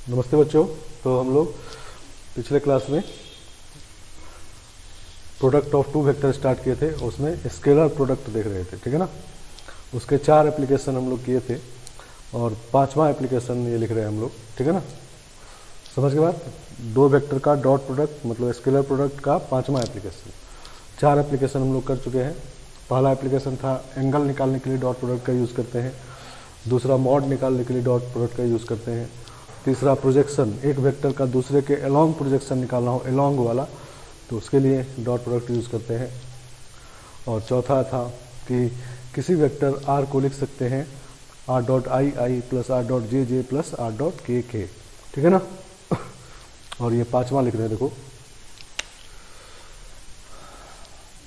नमस्ते बच्चों। तो हम लोग पिछले क्लास में product of two vector start किए थे, उसमें स्केलर प्रोडक्ट देख रहे थे, ठीक है ना। उसके 4 एप्लीकेशन हम लोग किए थे और 5वां एप्लीकेशन ये लिख रहे हैं हम लोग, ठीक है ना। समझ के बाद 2 वेक्टर का डॉट प्रोडक्ट मतलब स्केलर प्रोडक्ट का 5वां एप्लीकेशन। 4 एप्लीकेशन हम लोग कर चुके हैं। पहला एप्लीकेशन था एंगल निकालने के लिए डॉट प्रोडक्ट का यूज़ करते हैं। दूसरा मॉड निकालने के लिए डॉट प्रोडक्ट का यूज़ करते हैं। तीसरा प्रोजेक्शन, एक वेक्टर का दूसरे के अलोंग प्रोजेक्शन निकालना हो अलोंग वाला, तो उसके लिए डॉट प्रोडक्ट यूज़ करते हैं। और चौथा था कि किसी वेक्टर आर को लिख सकते हैं R dot I I plus R dot J J plus R dot के के, ठीक है ना। और ये 5वां लिख रहे हैं, देखो।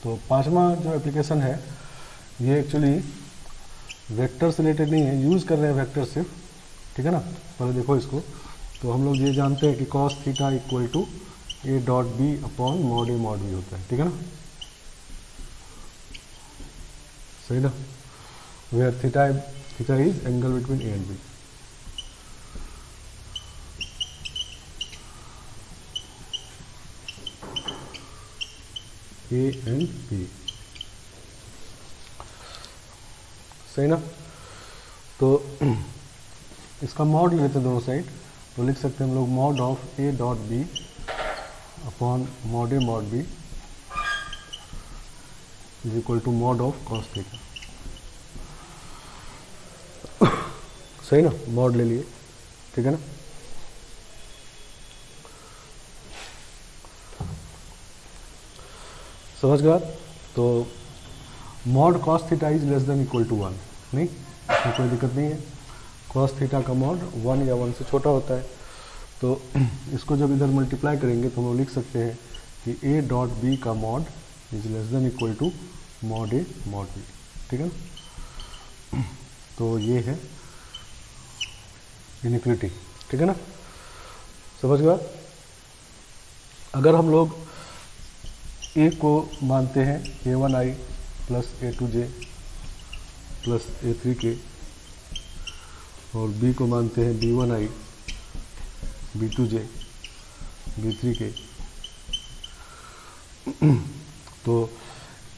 तो 5वां जो एप्लीकेशन है ये एक्चुअली वेक्टर से रिलेटेड नहीं है, यूज़ कर रहे हैं वेक्टर सिर्फ, ठीक है ना। पहले देखो इसको। तो हम लोग ये जानते हैं कि cos theta equal to A dot B upon mod A mod B होता है, ठीक है ना। सही ना। Where theta is angle between A and B. A and B, सही ना। तो इसका मॉड लेते हैं दोनों साइड, तो लिख सकते हैं हम लोग mod of A dot B upon mod A mod B is equal to mod of cos theta. सही ना, मॉड ले लिए, ठीक है ना। समझ गए बात। तो mod cos theta is less than equal to 1, नहीं, इसमें कोई दिक्कत नहीं है। कॉस थीटा का मॉड 1 या 1 से छोटा होता है। तो इसको जब इधर मल्टीप्लाई करेंगे तो हम लोग लिख सकते हैं कि ए डॉट बी का mod is less than equal to mod A mod B, ठीक है ना। तो ये है इनिक्विटी, ठीक है ना। समझ गए। अगर हम लोग ए को मानते हैं a1i plus a2j plus a3k और b को मानते हैं b1i b2j b3k, तो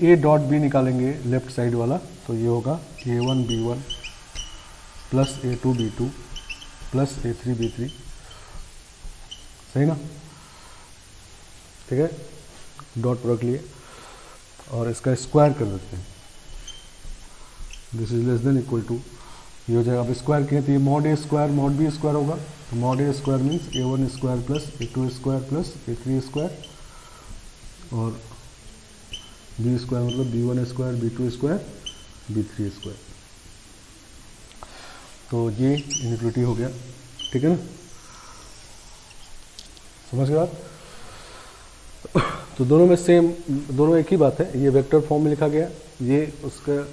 a डॉट b निकालेंगे लेफ्ट साइड वाला, तो ये होगा a1 b1 plus a2 b2 plus a3 b3, सही ना। ठीक है, डॉट प्रोडक्ट लिए और इसका स्क्वायर कर देते हैं। This is less than equal to, ये हो जाएगा। अब स्क्वायर किए तो ये mod A square mod B square होगा। तो mod A square means a1 square plus a2 square plus a3 square और b स्क्वायर मतलब b1 square b2 square b3 square. तो ये इनिक्विटी हो गया, ठीक है ना। समझ गए आप। तो दोनों में सेम, दोनों एक ही बात है। ये वेक्टर फॉर्म में लिखा गया, ये उसका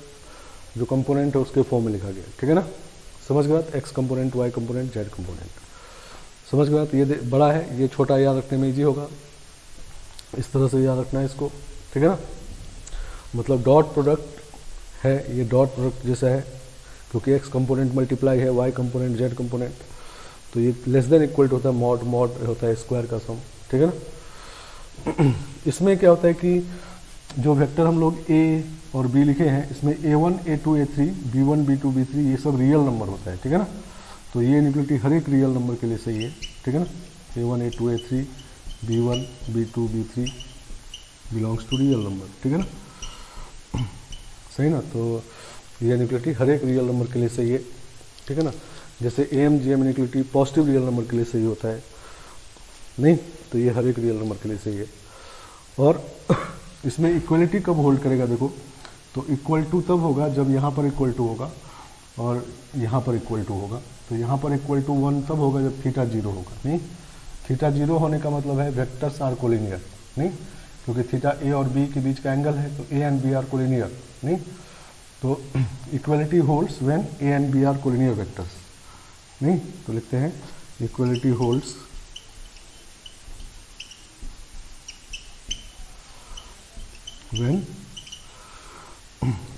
जो कंपोनेंट है उसके फॉर्म में लिखा गया, ठीक है ना। समझ गए बात। X component, Y component, Z component. समझ गए बात। ये बड़ा है, ये छोटा याद रखने में इजी होगा। इस तरह से याद रखना है इसको, ठीक है ना। मतलब डॉट प्रोडक्ट है, ये डॉट प्रोडक्ट जैसा है क्योंकि एक्स कंपोनेंट मल्टीप्लाई है वाई कंपोनेंट जेड कंपोनेंट। तो ये लेस देन इक्वल टू होता है मॉड, मॉड होता है स्क्वायर का सम, ठीक है ना। इसमें क्या होता है कि जो वेक्टर हम लोग a और b लिखे हैं, इसमें a1 a2 a3 b1 b2 b3 ये सब रियल नंबर होता है, ठीक है ना। तो ये इनिक्विटी हर एक रियल नंबर के लिए सही है, ठीक है ना। a1 a2 a3 b1 b2 b3 belongs to real number, ठीक है ना। सही ना। तो ये इनिक्विटी हर एक रियल नंबर के लिए सही है, ठीक है ना। जैसे am gm inequity positive real number के लिए सही होता है, नहीं, तो ये हर एक रियल नंबर के लिए सही है। और इसमें इक्वलिटी कब होल्ड करेगा, देखो। तो इक्वल टू तब होगा जब यहाँ पर इक्वल टू होगा और यहाँ पर इक्वल टू होगा। तो यहाँ पर इक्वल टू 1 तब होगा जब थीटा 0 होगा, नहीं। थीटा 0 होने का मतलब है वेक्टर्स आर कोलिनियर, नहीं, क्योंकि थीटा ए और बी के बीच का एंगल है, तो A and B are collinear, नहीं। तो equality holds when A and B are collinear vectors, नहीं। तो लिखते हैं equality holds when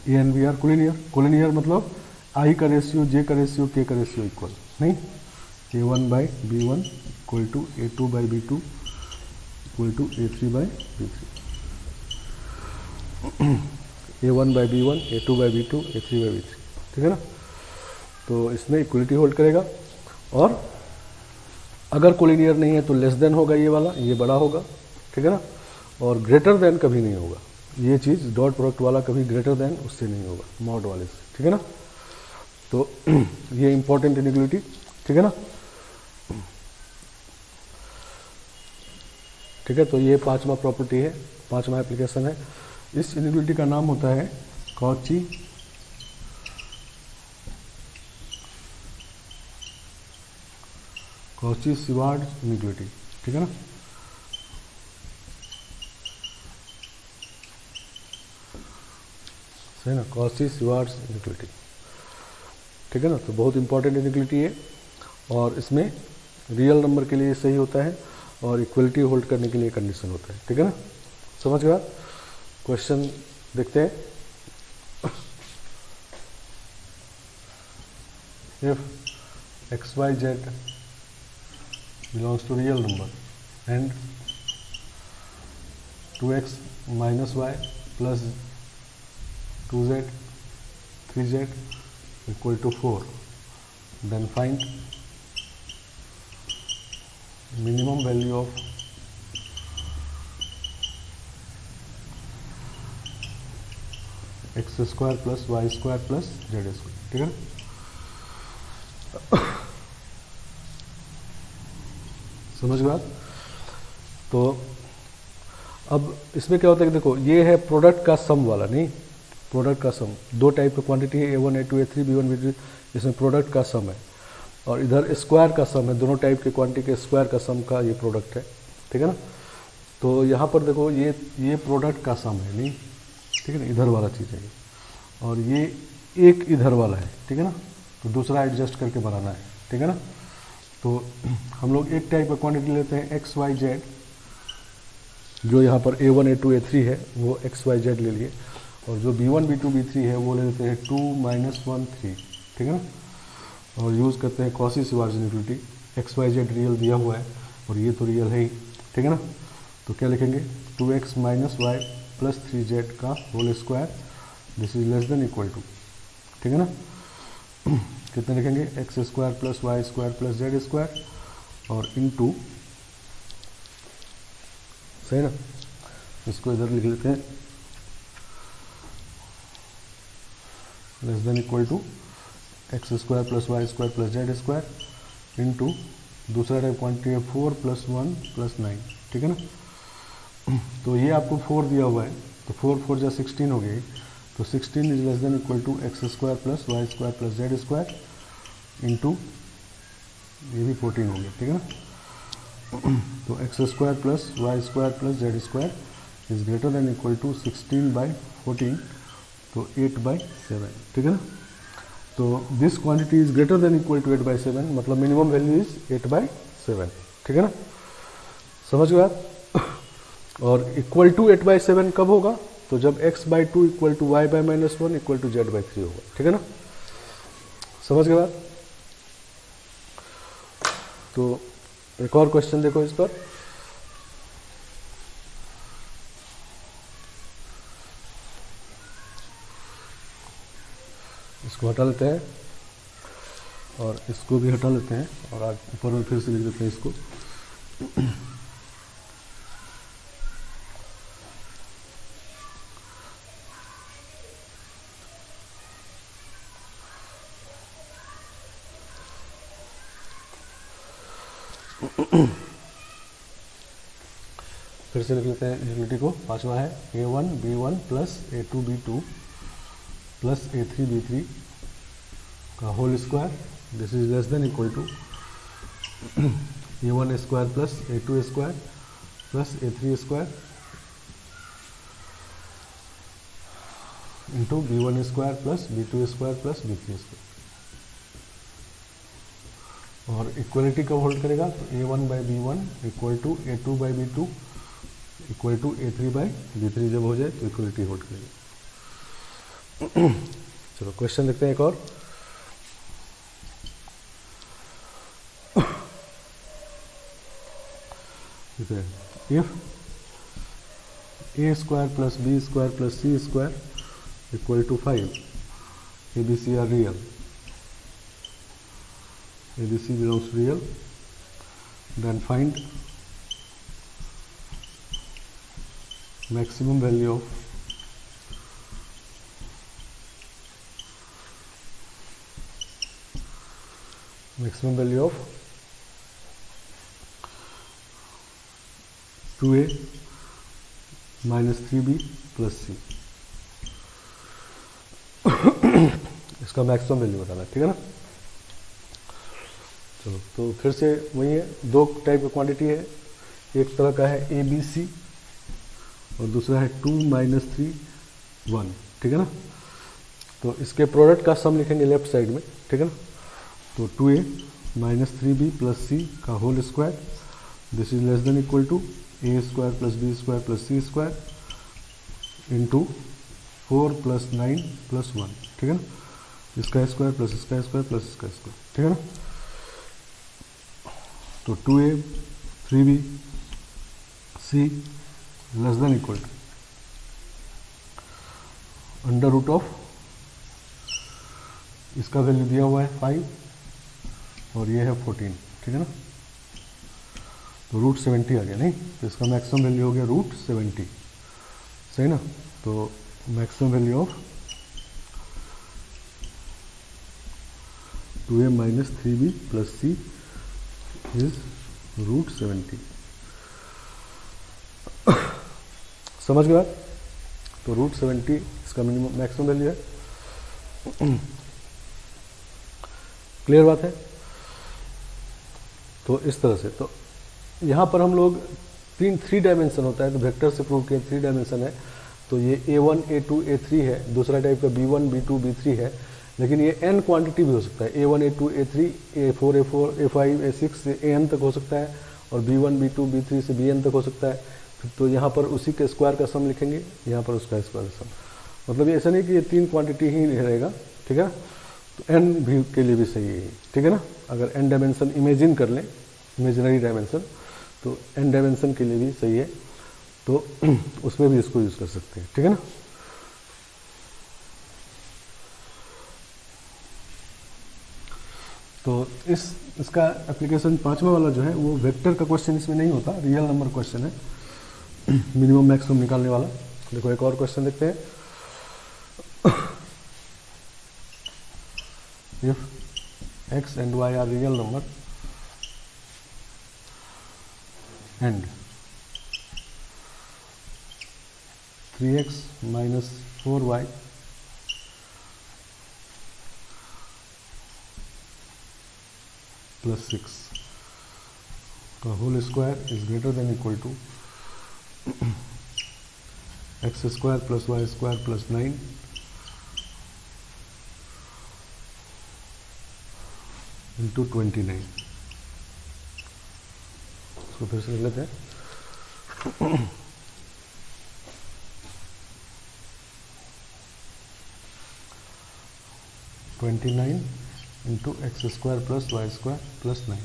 A and B are collinear. Collinear मतलब आई का रेशियो, जे का रेशियो, के का रेशियो इक्वल, नहीं। A1 by B1 equal to A2 by B2 equal to A3 by B3, A1 by B1, A2 by B2, A3 by B3, ठीक है ना। तो इसमें इक्वलिटी होल्ड करेगा, और अगर कोलिनियर नहीं है तो लेस देन होगा ये वाला, ये बड़ा होगा, ठीक है ना, और ग्रेटर देन कभी नहीं होगा। ये चीज़ डॉट प्रोडक्ट वाला कभी ग्रेटर देन उससे नहीं होगा, मॉड वाले से, ठीक है ना। तो ये इंपॉर्टेंट इनइक्वलिटी, ठीक है ना। ठीक है, तो ये पांचवा प्रॉपर्टी है, पांचवा एप्लीकेशन है। इस इनइक्वलिटी का नाम होता है कॉची-श्वार्ट्ज इनइक्वलिटी, ठीक है ना। सही ना, कॉची-श्वार्ट्ज इनइक्वलिटी, ठीक है ना। तो बहुत इंपॉर्टेंट इनइक्वलिटी है, और इसमें रियल नंबर के लिए सही होता है और इक्वलिटी होल्ड करने के लिए कंडीशन होता है, ठीक है ना। समझ गया। क्वेश्चन देखते हैं। If XYZ belongs to real number and 2x minus y plus 2z 3z equal to 4, then find minimum value of x square plus y square plus z square, ठीक है ना। समझ गए आप। तो अब इसमें क्या होता है कि देखो, ये है प्रोडक्ट का सम वाला, नहीं, प्रोडक्ट का सम, दो टाइप का क्वांटिटी है, A1 A2 A3 B1 B3, इसमें प्रोडक्ट का सम है, और इधर स्क्वायर का सम है, दोनों टाइप के क्वांटिटी के स्क्वायर का सम का ये प्रोडक्ट है, ठीक है ना। तो यहाँ पर देखो, ये प्रोडक्ट का सम है, नहीं, ठीक है ना, इधर वाला चीज़ है ये, और ये एक इधर वाला है, ठीक है ना। तो दूसरा एडजस्ट करके बनाना है, ठीक है ना। तो हम लोग एक टाइप का क्वांटिटी लेते हैं XYZ, जो यहाँ पर A1 A2 A3 है वो XYZ ले लिए, और जो B1 B2 B3 है वो ले लेते हैं 2 - 1 3, ठीक है ना। और यूज़ करते हैं कॉची-श्वार्ट्ज इनइक्वलिटी। XYZ रियल दिया हुआ है और ये तो रियल है ही, ठीक है ना। तो क्या लिखेंगे, 2x - y प्लस 3z का whole square, this is less than equal to, ठीक है ना। कितने लिखेंगे, X square plus Y square plus Z square, और इनटू, सही ना, इसको इधर लिख लेते हैं, less than equal to X square plus Y square plus Z square into दूसरा टाइप क्वांटिटी है 4 + 1 + 9, ठीक है ना। तो ये आपको 4 दिया हुआ है, तो 4 4 जा 16 हो गई, तो 16 is less than equal to X square plus Y square plus Z square into ये भी 14 हो गया, ठीक है ना। तो X square plus Y square plus Z square is greater than equal to 16/14, तो 8/7, ठीक है ना। तो this quantity is greater than equal to 8/7, मतलब मिनिमम वैल्यू इज 8/7, ठीक है ना। समझ गए आप। और इक्वल टू 8/7 कब होगा, तो जब x/2 equal to y/-1 equal to z/3 होगा, ठीक है ना। समझ गए आप। तो एक और क्वेश्चन देखो इस पर, इसको हटा लेते हैं और इसको भी हटा लेते हैं, और आज ऊपर में फिर से लिख देते हैं इसको। फिर से लिख लेते हैं इनइक्वलिटी को। पांचवा है A1 B1 plus A2 B2 plus A3 B3 का whole square, this is less than equal to A1 square plus A2 square plus A3 square into B1 square plus B2 square plus B3 square. और equality कब hold करेगा, तो A1/B1 equal to A2/B2 equal to A3/B3 जब हो जाए तो equality hold करेगा। चलो क्वेश्चन देखते हैं एक और। ठीक है, if A square plus B square plus C square equal to 5, ABC are real, ABC belongs to real, then find maximum value of of 2a minus 3b plus c। इसका maximum value बताना है, ठीक है ना। चलो, तो फिर से वही है, दो टाइप का क्वांटिटी है, एक तरह का है ABC और दूसरा है 2 माइनस 3 1, ठीक है ना। तो इसके प्रोडक्ट का सम लिखेंगे लेफ्ट साइड में, ठीक है ना। तो 2a minus 3b plus c का whole square, this is less than equal to a square plus b square plus c square into 4 plus 9 plus 1, ठीक है ना। इसका स्क्वायर प्लस इसका स्क्वायर प्लस इसका स्क्वायर, ठीक है ना। तो 2a 3b c less than equal to under root of, इसका वैल्यू दिया हुआ है 5 और ये है 14, ठीक है ना। तो रूट 70 आ गया, नहीं तो इसका मैक्सिमम वैल्यू हो गया रूट 70, सही ना। तो maximum value of 2a minus 3b plus c is root 70। समझ गए आप? तो रूट 70 इसका मिनिमम मैक्सिमम वैल्यू है। क्लियर बात है? तो इस तरह से, तो यहाँ पर हम लोग थ्री डायमेंशन होता है, तो वेक्टर से प्रूव किया 3 डायमेंशन है। तो ये A1 A2 A3 है, दूसरा टाइप का B1 B2 B3 है, लेकिन ये n क्वांटिटी भी हो सकता है, A1 A2 A3 A4 A4 A5 A6 से AN तक हो सकता है, और B1 B2 B3 से BN तक हो सकता है। तो यहाँ पर उसी के स्क्वायर का सम लिखेंगे, यहाँ पर उसका स्क्वायर का सम। मतलब ये ऐसा नहीं कि ये 3 क्वांटिटी ही रहेगा, ठीक है। तो n भी के लिए भी सही है, ठीक है ना। अगर n डायमेंशन इमेजिन कर लें, इमेजिनरी डायमेंशन, तो n डायमेंशन के लिए भी सही है, तो उसमें भी इसको यूज़ कर सकते हैं, ठीक है ना। तो इसका एप्लीकेशन 5वां वाला जो है वो वेक्टर का क्वेश्चन इसमें नहीं होता, रियल नंबर क्वेश्चन है, मिनिमम मैक्सिमम निकालने वाला। देखो एक और क्वेश्चन देखते हैं। If x and y are real number and 3x minus 4y plus 6 का whole square is greater than equal to x square plus y square plus 9 into 29। इसको फिर से लिख लेते हैं। Into X square plus Y square plus 9।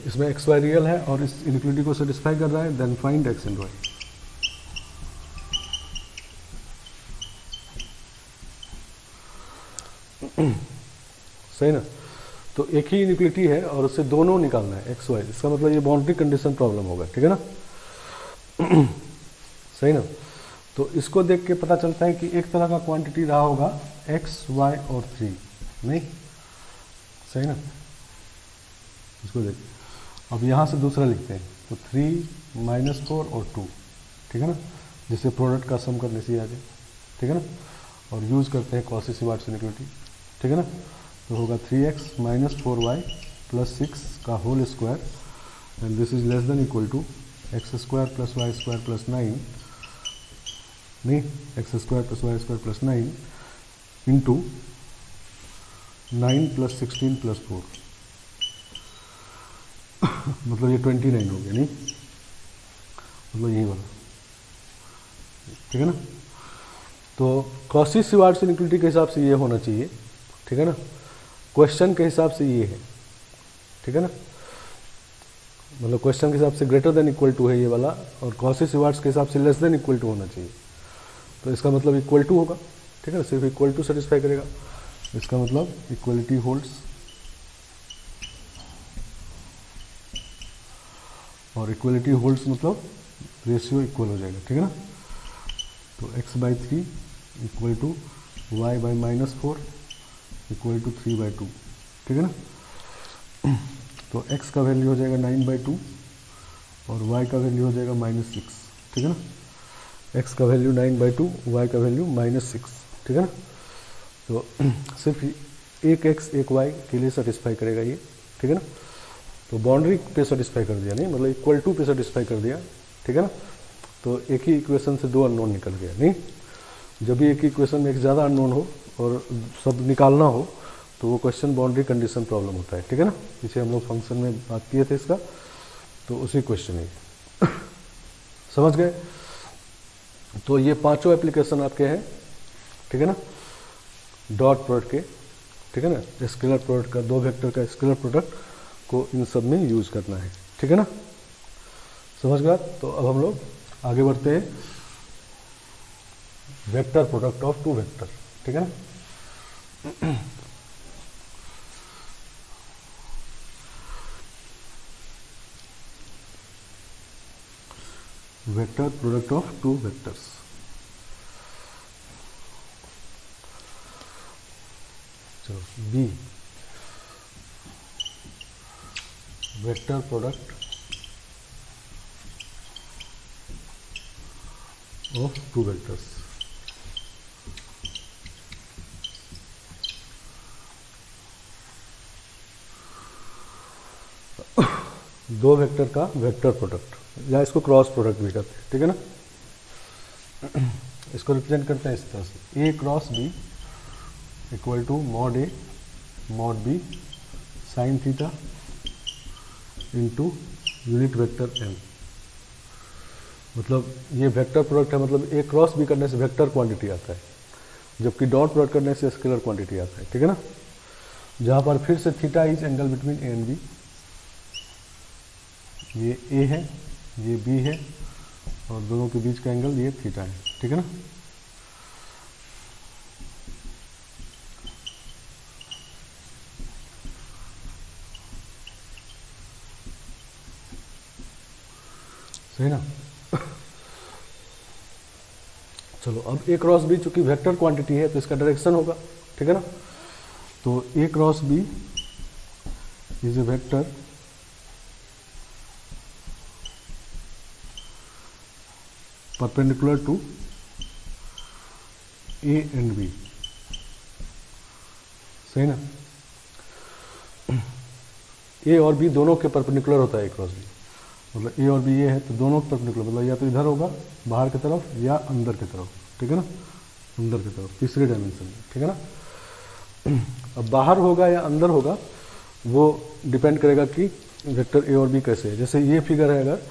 इसमें x Y real है और इस इनइक्वालिटी को सेटिस्फाई कर रहा है, then find X and Y. सही ना। तो एक ही इनइक्वालिटी है और उससे दोनों निकालना है एक्स वाई, इसका मतलब ये बाउंड्री कंडीशन प्रॉब्लम होगा, ठीक है ना। सही ना। तो इसको देख के पता चलता है कि एक तरह का क्वांटिटी रहा होगा एक्स वाई और 3, नहीं सही ना। इसको देख, अब यहाँ से दूसरा लिखते हैं, तो 3 माइनस 4 और 2, ठीक है ना, जिससे प्रोडक्ट का सम करने से आ जाए, ठीक है ना। और यूज़ करते हैं कॉची-श्वार्ट्ज इनइक्वालिटी, ठीक है ना। तो होगा 3x माइनस 4y प्लस 6 का whole square and this is less than equal to X square plus Y square plus 9, नहीं X square plus Y square plus 9 into 9 plus 16 plus 4। मतलब ये 29 हो गया, नहीं मतलब यही वाला, ठीक है ना। तो कॉची-श्वार्ट्ज इनइक्वालिटी के हिसाब से ये होना चाहिए, ठीक है ना। क्वेश्चन के हिसाब से ये है, ठीक है ना। मतलब क्वेश्चन के हिसाब से ग्रेटर देन इक्वल टू है ये वाला, और कॉशी सीवार्ट्स के हिसाब से लेस देन इक्वल टू होना चाहिए। तो इसका मतलब इक्वल टू होगा, ठीक है ना, सिर्फ इक्वल टू सेटिस्फाई करेगा। इसका मतलब इक्वलिटी होल्ड्स, और इक्वलिटी होल्ड्स मतलब रेशियो इक्वल हो जाएगा, ठीक है ना। तो x/3 equal to y/-4 equal to 3/2, ठीक है ना। तो x का वैल्यू हो जाएगा 9/2 और y का वैल्यू हो जाएगा -6, ठीक है ना। x का वैल्यू 9/2, y का वैल्यू -6, ठीक है ना। तो सिर्फ एक x एक y के लिए सेटिस्फाई करेगा ये, ठीक है ना। तो बाउंड्री पे सेटिस्फाई कर दिया, नहीं मतलब इक्वल टू पे सेटिस्फाई कर दिया, ठीक है ना। तो एक ही इक्वेशन से दो अननोन निकल गया, नहीं। जब भी एक ही इक्वेशन में एक ज़्यादा अननोन हो और सब निकालना हो तो वो क्वेश्चन बाउंड्री कंडीशन प्रॉब्लम होता है, ठीक है ना। पीछे हम लोग फंक्शन में बात किए थे इसका, तो उसी क्वेश्चन है समझ गए। तो ये पांचों एप्लीकेशन आपके हैं, ठीक है ना, डॉट प्रोडक्ट के, ठीक है ना। स्केलर प्रोडक्ट का, दो वेक्टर का स्केलर प्रोडक्ट को इन सब में यूज करना है, ठीक है ना, समझ गया। तो अब हम लोग आगे बढ़ते हैं, vector product of two vector, ठीक है ना। Vector product of two vectors. चलो B, vector product of two vectors. दो वेक्टर का वेक्टर प्रोडक्ट, या इसको क्रॉस प्रोडक्ट भी कहते हैं, ठीक है ना। इसको रिप्रेजेंट करते हैं इस तरह से, A cross B equal to mod A mod B sine theta into unit vector M. मतलब ये वेक्टर प्रोडक्ट है, मतलब ए क्रॉस बी करने से वेक्टर क्वांटिटी आता है, जबकि डॉट प्रोडक्ट करने से स्केलर क्वांटिटी आता है, ठीक है ना। जहाँ पर फिर से theta is angle between A and B, ये ए है ये बी है और दोनों के बीच का एंगल ये थीटा है, ठीक है ना। सही ना। चलो अब ए क्रॉस बी चूंकि वेक्टर क्वांटिटी है तो इसका डायरेक्शन होगा, ठीक है ना। तो A cross B is a vector perpendicular to A and B, सही ना। ए और बी दोनों के परपेंडिकुलर होता है ए क्रॉस बी, मतलब ए और बी ये है तो दोनों के परपेंडिकुलर, मतलब या तो इधर होगा बाहर की तरफ या अंदर की तरफ, ठीक है ना, अंदर की तरफ तीसरे डायमेंशन में, ठीक है ना। अब बाहर होगा या अंदर होगा वो डिपेंड करेगा कि वेक्टर ए और बी कैसे है। जैसे ये फिगर है अगर,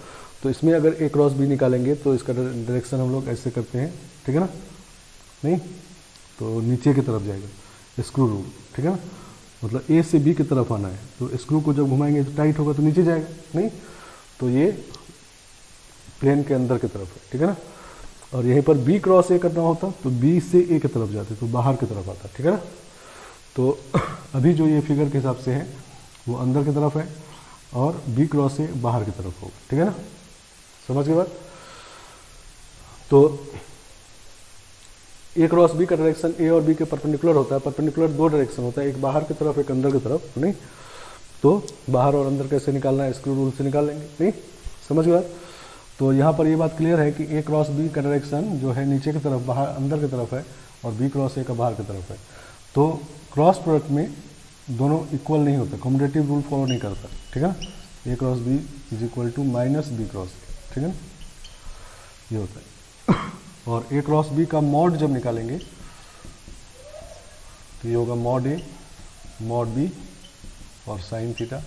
तो इसमें अगर ए क्रॉस बी निकालेंगे तो इसका डायरेक्शन हम लोग ऐसे करते हैं, ठीक है ना, नहीं तो नीचे की तरफ जाएगा स्क्रू रूल, ठीक है ना। मतलब ए से बी की तरफ आना है तो स्क्रू को जब घुमाएंगे तो टाइट होगा तो नीचे जाएगा, नहीं तो ये प्लेन के अंदर की तरफ है, ठीक है ना। और यहीं पर बी क्रॉस ए करना होता तो बी से ए की तरफ जाते तो बाहर की तरफ आता, ठीक है ना। तो अभी जो ये फिगर के हिसाब से है वो अंदर की तरफ है और बी क्रॉस ए बाहर की तरफ होगा, ठीक है ना, समझ के बाद। तो ए क्रॉस बी का डायरेक्शन ए और बी के परपेंडिकुलर होता है, परपेंडिकुलर दो डायरेक्शन होता है, एक बाहर की तरफ एक अंदर की तरफ, नहीं तो बाहर और अंदर कैसे निकालना है, स्क्रू रूल से निकाल लेंगे, नहीं समझ के बाद। तो यहाँ पर ये बात क्लियर है कि ए क्रॉस बी का डायरेक्शन जो है नीचे की तरफ बाहर अंदर की तरफ है और बी क्रॉस ए का बाहर की तरफ है। तो क्रॉस प्रोडक्ट में दोनों इक्वल नहीं होते, कम्यूटेटिव रूल फॉलो नहीं करता, ठीक है ना। A cross B is equal to minus B cross, ठीक है ना, ये होता है। और ए क्रॉस बी का मॉड जब निकालेंगे तो ये होगा मॉड ए मॉड बी और साइन थीटा,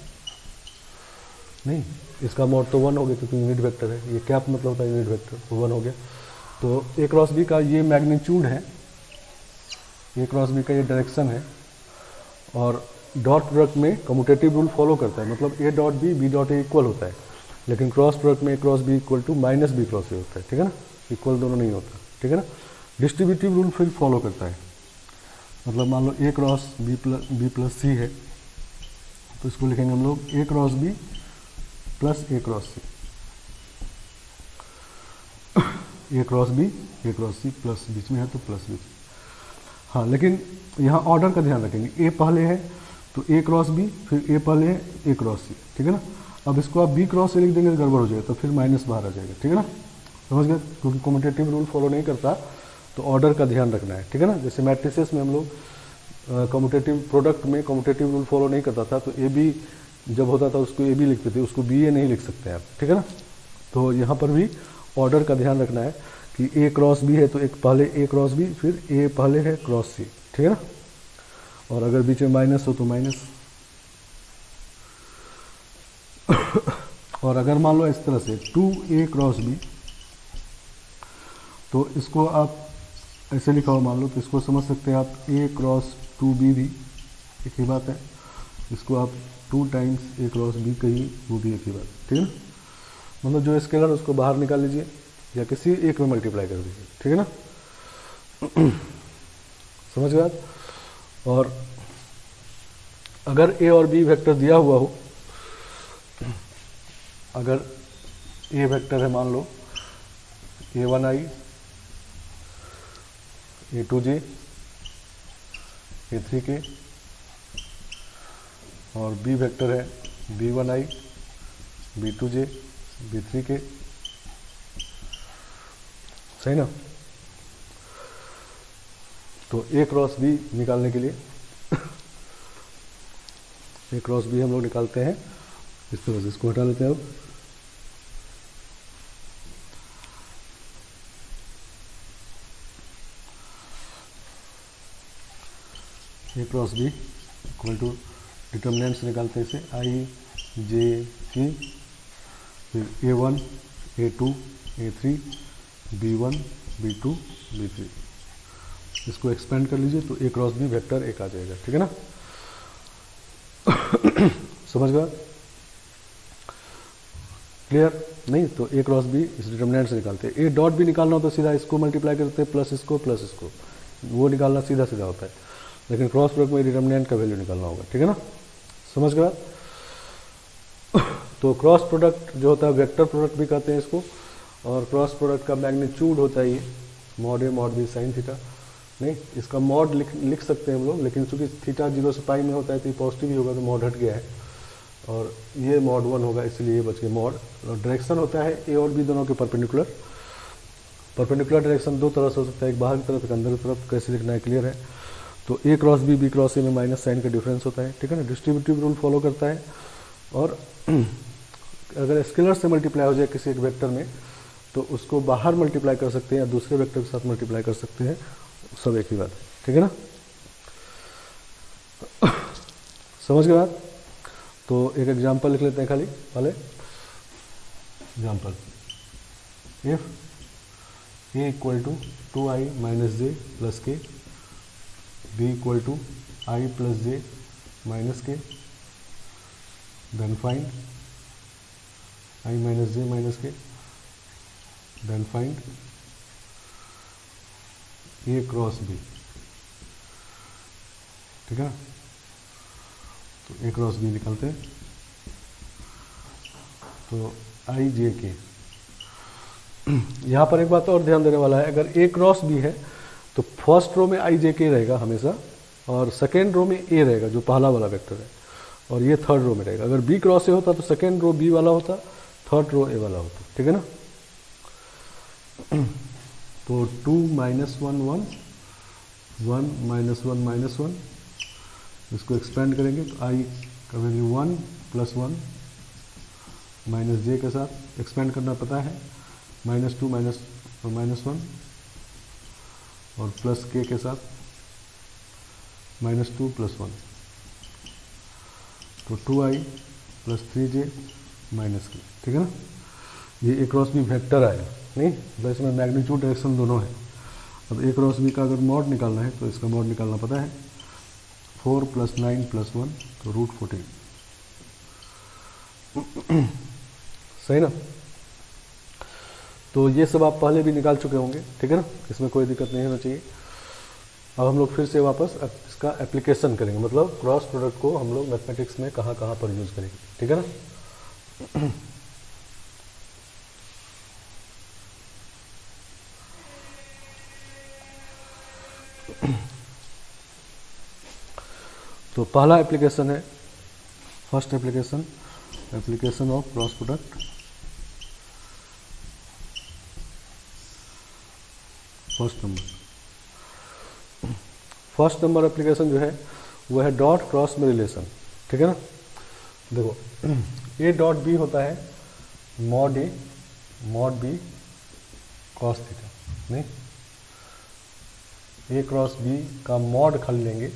नहीं इसका मॉड तो 1 हो गया क्योंकि यूनिट वेक्टर है, ये क्या मतलब होता है यूनिट वेक्टर, तो 1 हो गया। तो ए क्रॉस बी का ये मैग्नीट्यूड है, ए क्रॉस बी का ये डायरेक्शन है, और डॉट प्रोडक्ट में कम्यूटेटिव रूल फॉलो करता है, मतलब A dot B B dot A equal होता है। लेकिन क्रॉस प्रोडक्ट में A cross B equal to minus B cross A होता है, ठीक है ना, इक्वल दोनों नहीं होता, ठीक है ना। डिस्ट्रीब्यूटिव रूल फिर फॉलो करता है, मतलब मान लो ए क्रॉस बी प्लस सी है, तो इसको लिखेंगे हम लोग A cross B plus A cross C, A cross C plus बीच में है तो प्लस बीच। हाँ, लेकिन यहाँ ऑर्डर का ध्यान रखेंगे, ए पहले है तो ए क्रॉस बी, फिर ए पहले है ए क्रॉस सी, ठीक है ना। अब इसको आप बी क्रॉस से लिख देंगे तो गड़बड़ हो जाएगा, तो फिर माइनस बाहर आ जाएगा, ठीक है ना, समझ गए, क्योंकि कम्यूटेटिव रूल फॉलो नहीं करता, तो ऑर्डर का ध्यान रखना है, ठीक है ना। जैसे मैट्रिसेस में हम लोग कम्यूटेटिव प्रोडक्ट में कम्यूटेटिव रूल फॉलो नहीं करता था, तो ए बी जब होता था उसको ए बी लिखते थे, उसको बी ए नहीं लिख सकते आप, ठीक है ना। तो यहाँ पर भी ऑर्डर का ध्यान रखना है कि ए क्रॉस बी है तो एक पहले ए क्रॉस बी, फिर ए पहले है क्रॉस सी, ठीक है ना। और अगर बीच में माइनस हो तो माइनस। और अगर मान लो इस तरह से 2a क्रॉस बी, तो इसको आप ऐसे लिखा हो मान लो, तो इसको समझ सकते हैं आप a क्रॉस 2b भी एक ही बात है, इसको आप 2 टाइम्स a क्रॉस b कहिए, वो भी एक ही बात, ठीक है ना। मतलब जो स्केलर उसको बाहर निकाल लीजिए या किसी एक में मल्टीप्लाई कर दीजिए, ठीक है ना। समझ गए आप। और अगर a और b वेक्टर दिया हुआ हो, अगर a वेक्टर है मान लो a1i, a2j, a3k, और b वेक्टर है b1i, b2j, b3k, सही ना। तो a क्रॉस b निकालने के लिए a क्रॉस b हम लोग निकालते हैं इस तरह से, इसको हटा लेते हैं अब। a cross b equal to determinants निकालते हैं इसे i j k, फिर a1 a2 a3 b1 b2 b3, इसको एक्सपेंड कर लीजिए तो a क्रॉस b वेक्टर एक आ जाएगा, ठीक है ना। समझ गया, क्लियर नहीं। तो a क्रॉस b इस डिटर्मिनेंट से निकालते हैं। a डॉट भी निकालना हो तो सीधा इसको मल्टीप्लाई करते हैं, प्लस इसको, वो निकालना सीधा सीधा होता है, लेकिन क्रॉस प्रोडक्ट में डिटर्मिनेंट का वैल्यू निकालना होगा, ठीक है ना। समझ गया। तो क्रॉस प्रोडक्ट जो होता है वेक्टर प्रोडक्ट भी कहते हैं इसको, और क्रॉस प्रोडक्ट का मैग्नीट्यूड होता है ये mod A mod B sine theta, नहीं इसका मॉड लिख सकते हैं हम लोग, लेकिन चूंकि थीटा 0 से पाई में होता है तो ये पॉजिटिव ही होगा, तो मॉड हट गया है, और ये मॉड 1 होगा, इसलिए ये बच गया मॉड। और डायरेक्शन होता है ए और बी दोनों के परपेंडिकुलर डायरेक्शन दो तरह से हो सकता है, एक बाहर की तरफ एक अंदर की तरफ, कैसे लिखना है क्लियर है। तो ए क्रॉस बी क्रॉस ए में माइनस साइन का डिफरेंस होता है, ठीक है ना। डिस्ट्रीब्यूटिव रूल फॉलो करता है, और अगर स्केलर से मल्टीप्लाई हो जाए किसी एक वेक्टर में तो उसको बाहर मल्टीप्लाई कर सकते हैं या दूसरे वेक्टर के साथ मल्टीप्लाई कर सकते हैं, सब एक ही बात है, ठीक है ना। समझ गए बात। तो एक एग्जांपल लिख लेते हैं खाली पहले। Example if a equal to 2i minus J plus K, b equal to i plus J minus K, then find i minus J minus K, then find a cross b, ठीक है ना। तो a cross b निकलते हैं, तो i j k। यहाँ पर एक बात और ध्यान देने वाला है, अगर a क्रॉस b है तो फर्स्ट रो में i j k रहेगा हमेशा, और सेकेंड रो में a रहेगा जो पहला वाला वेक्टर है, और ये थर्ड रो में रहेगा। अगर b क्रॉस a होता तो सेकेंड रो b वाला होता, थर्ड रो a वाला होता, ठीक है ना। तो 2 माइनस 1 1 1 माइनस 1 माइनस 1, इसको एक्सपेंड करेंगे तो i का वैल्यू 1 प्लस 1 माइनस j के साथ एक्सपेंड करना पता है, -2 माइनस 1 और प्लस k के साथ -2 प्लस 1, तो 2i plus 3j minus k, ठीक है ना। ये a क्रॉस b वेक्टर आएगा, नहीं तो इसमें मैग्नीट्यूड डायरेक्शन दोनों है। अब a क्रॉस b का अगर मॉड निकालना है तो इसका मॉड निकालना पता है, 4 प्लस 9 प्लस 1 तो √14। सही ना। तो ये सब आप पहले भी निकाल चुके होंगे, ठीक है ना, इसमें कोई दिक्कत नहीं होना चाहिए। अब हम लोग फिर से वापस इसका एप्लीकेशन करेंगे, मतलब क्रॉस प्रोडक्ट को हम लोग मैथमेटिक्स में कहाँ कहाँ पर यूज़ करेंगे, ठीक है ना। तो पहला एप्लीकेशन है, first application of cross product. First number application जो है वो है डॉट क्रॉस में रिलेशन, ठीक है ना। देखो ए डॉट बी होता है मॉड बी कॉस थीटा, नहीं, ए क्रॉस बी का मॉड खाली लेंगे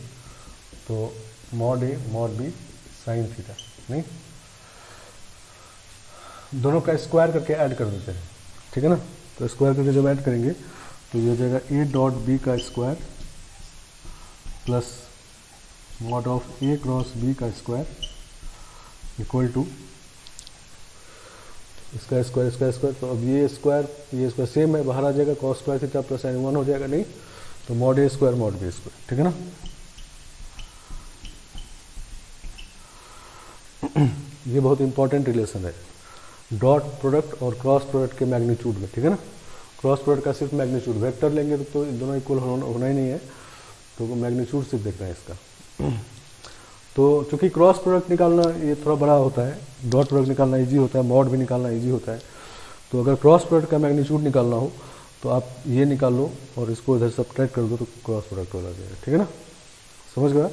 तो mod A mod B sine theta, नहीं, दोनों का स्क्वायर करके ऐड कर देते हैं, ठीक है ना। तो स्क्वायर करके जब ऐड करेंगे तो ये हो जाएगा ए डॉट बी का square plus mod of A cross B का स्क्वायर इक्वल टू इसका स्क्वायर। तो अब ये स्क्वायर सेम है, बाहर आ जाएगा, cos square theta plus sine 1 हो जाएगा, नहीं, तो mod A square mod B square, ठीक है ना। ये बहुत इंपॉर्टेंट रिलेशन है डॉट प्रोडक्ट और क्रॉस प्रोडक्ट के मैग्नीट्यूड में, ठीक है ना। क्रॉस प्रोडक्ट का सिर्फ मैग्नीट्यूड, वेक्टर लेंगे तो दोनों इक्वल होना ही नहीं है, तो मैग्नीट्यूड सिर्फ देखना है इसका। तो चूंकि क्रॉस प्रोडक्ट निकालना ये थोड़ा बड़ा होता है, डॉट प्रोडक्ट निकालना इजी होता है, मॉड भी निकालना इजी होता है। तो अगर क्रॉस प्रोडक्ट का मैग्नीट्यूड निकालना हो तो आप ये निकाल लो और इसको इधर सब्ट्रैक्ट कर दो तो क्रॉस प्रोडक्ट हो जाएगा, ठीक है ना, समझ गया।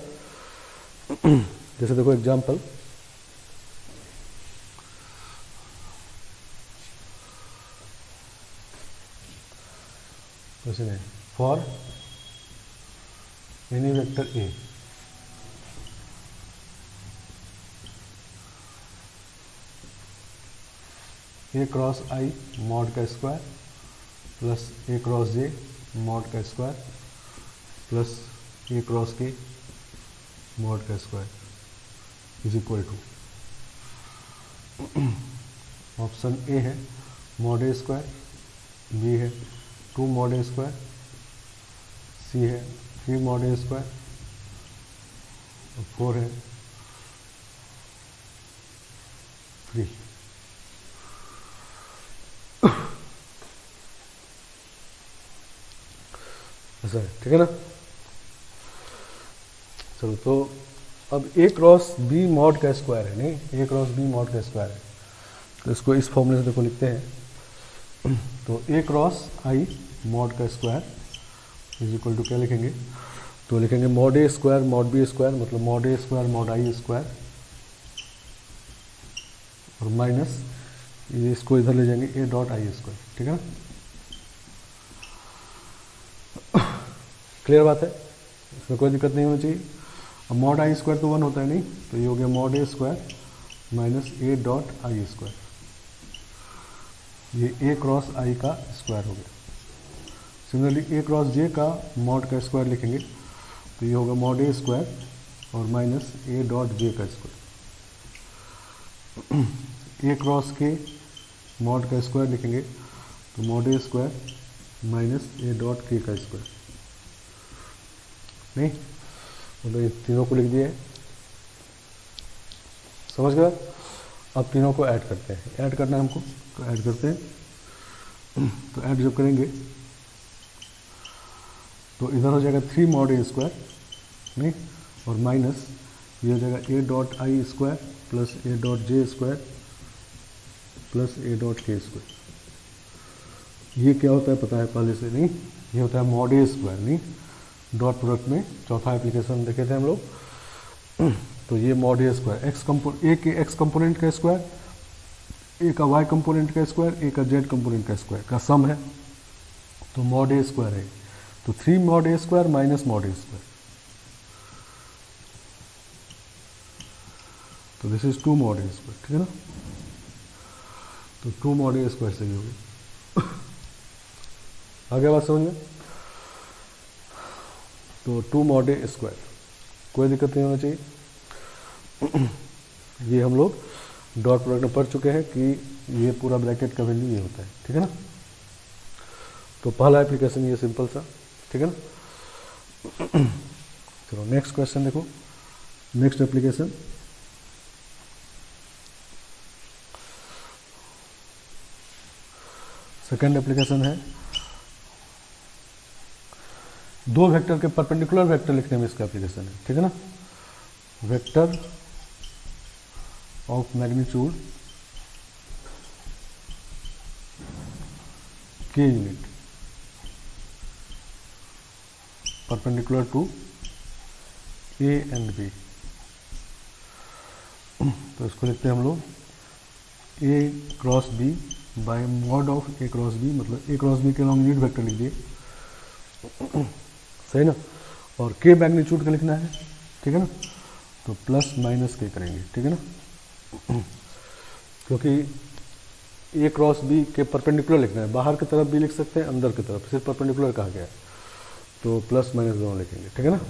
जैसे देखो example, for any vector A cross I mod का square plus A cross J mod का square plus A cross K mod का square is equal to, option A है मॉड ए स्क्वायर, बी है 2 मॉड ए स्क्वायर, सी है 3 mod A square और 4 है 3। ऐसा है, ठीक है ना। चलो तो अब ए क्रॉस बी मॉड का स्क्वायर है, नहीं, ए क्रॉस बी मॉड का स्क्वायर है, तो इसको इस फॉर्मूले से देखो लिखते हैं। तो ए क्रॉस आई मॉड का स्क्वायर इज इक्वल टू क्या लिखेंगे, तो लिखेंगे mod A square mod B square, मतलब mod A square mod I square और माइनस ये इसको इधर ले जाएंगे ए डॉट आई स्क्वायर, ठीक है ना। क्लियर बात है, इसमें कोई दिक्कत नहीं होनी चाहिए। अब मॉड आई स्क्वायर तो 1 होता है, नहीं, तो ये हो गया mod A square minus A dot I square, ये ए क्रॉस आई का स्क्वायर हो गया। सिमिलरली ए क्रॉस जे का मॉड का स्क्वायर लिखेंगे तो ये होगा मॉड ए स्क्वायर और माइनस ए डॉट जे का स्क्वायर, ए क्रॉस के मॉड का स्क्वायर लिखेंगे तो mod A square minus A dot के का स्क्वायर, नहीं, मतलब ये तीनों को लिख दिए, समझ गया। अब तीनों को ऐड करते हैं, ऐड करना है हमको, तो ऐड करते हैं। तो ऐड जब करेंगे तो इधर हो जाएगा 3 मॉड ए स्क्वायर, नहीं, और माइनस ये हो जाएगा A dot I square plus A dot J square plus A dot के स्क्वायर। ये क्या होता है पता है पहले से, नहीं, ये होता है मॉड ए स्क्वायर, नहीं, डॉट प्रोडक्ट में चौथा एप्लीकेशन देखे थे हम लोग। तो ये मॉड ए स्क्वायर ए के एक्स कंपोनेंट का स्क्वायर, ए का वाई कंपोनेंट का स्क्वायर, ए का जेड कंपोनेंट का स्क्वायर का सम है, तो मॉड ए स्क्वायर है। तो 3 mod A square minus mod A square, तो this is 2 mod A square, ठीक है ना। तो 2 मॉड ए स्क्वायर सही होगी। आगे बात समझ में, तो 2 मॉड ए स्क्वायर, कोई दिक्कत नहीं होना चाहिए। ये हम लोग डॉट प्रोडक्ट में पढ़ चुके हैं कि ये पूरा ब्रैकेट का वैल्यू ये होता है, ठीक है ना। तो पहला एप्लीकेशन ये सिंपल सा, ठीक है ना। चलो नेक्स्ट क्वेश्चन देखो, नेक्स्ट एप्लीकेशन। सेकेंड एप्लीकेशन है दो वेक्टर के परपेंडिकुलर वेक्टर लिखने में इसका एप्लीकेशन है, ठीक है ना। Vector of magnitude K unit perpendicular to A and B. तो इसको लिखते हैं हम लोग A cross B by mod of A cross B, मतलब ए क्रॉस बी के लॉन्ग यूनिट वेक्टर लिख दिए, सही ना। और के मैग्नीट्यूड का लिखना है, ठीक है ना। तो प्लस माइनस के करेंगे, ठीक है ना, क्योंकि ए क्रॉस बी के परपेंडिकुलर लिखना है। बाहर की तरफ भी लिख सकते हैं, अंदर की तरफ, सिर्फ परपेंडिकुलर कहा गया है, तो प्लस माइनस दोनों लिखेंगे, ठीक है ना।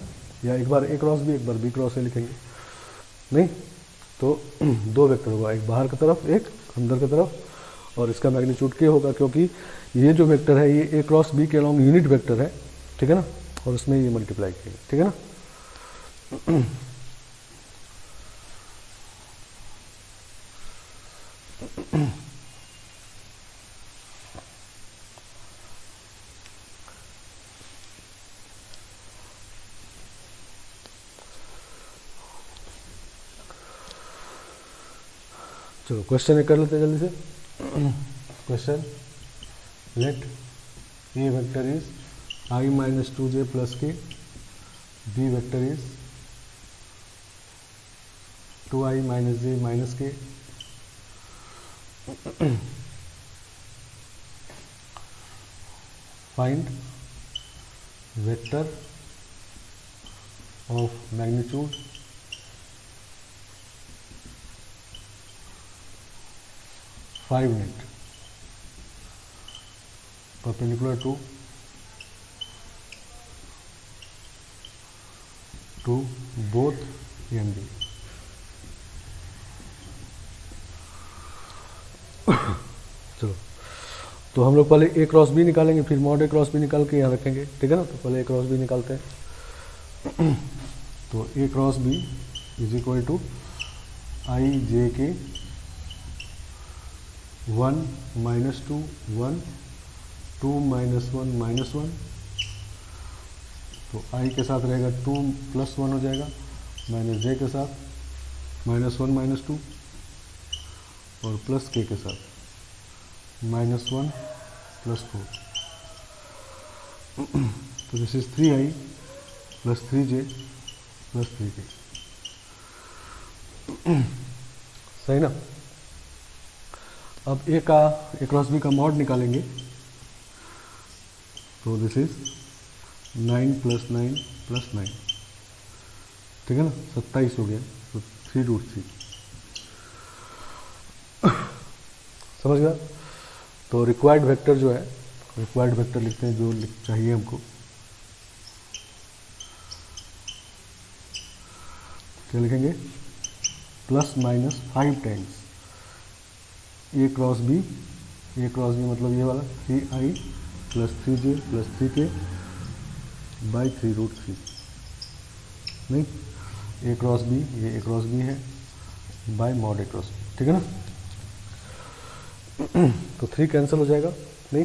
या एक बार ए क्रॉस बी, एक बार बी क्रॉस ए लिखेंगे, नहीं तो दो वेक्टर होगा, एक बाहर की तरफ, एक अंदर की तरफ, और इसका मैग्नीट्यूड के होगा, क्योंकि ये जो वेक्टर है ये ए क्रॉस बी के अलॉन्ग यूनिट वेक्टर है, ठीक है ना, और उसमें ये मल्टीप्लाई किया, ठीक है ना। चलो क्वेश्चन कर लेते हैं जल्दी से। Question, let A vector is I minus 2j plus K, B vector is 2i minus j minus K, find vector of magnitude five unit perpendicular to both A and B. चलो तो हम लोग पहले ए क्रॉस बी निकालेंगे, फिर mod A cross B निकाल के यहाँ रखेंगे, ठीक है ना। तो पहले ए क्रॉस बी निकालते हैं। तो A cross B is equal to I J K 1 minus 2 1 2 minus 1 minus 1, तो आई के साथ रहेगा 2 प्लस 1 हो जाएगा, माइनस जे के साथ माइनस 1 माइनस 2, और प्लस के साथ माइनस 1 प्लस 4। तो this is 3i plus 3j plus 3k, सही ना। अब ए क्रॉस बी का मॉड निकालेंगे, तो दिस इज 9 प्लस 9 प्लस 9, ठीक है ना, 27 हो गया, तो 3√3, समझ गया। तो रिक्वायर्ड वेक्टर जो है, रिक्वायर्ड वेक्टर लिखते हैं जो चाहिए हमको, क्या लिखेंगे, प्लस माइनस 5 टाइम्स ए क्रॉस बी मतलब ये वाला 3i plus 3j plus 3k by 3√3, नहीं ए क्रॉस बी, ये ए क्रॉस बी है, by mod A cross B, ठीक है ना। तो 3 कैंसिल हो जाएगा, नहीं,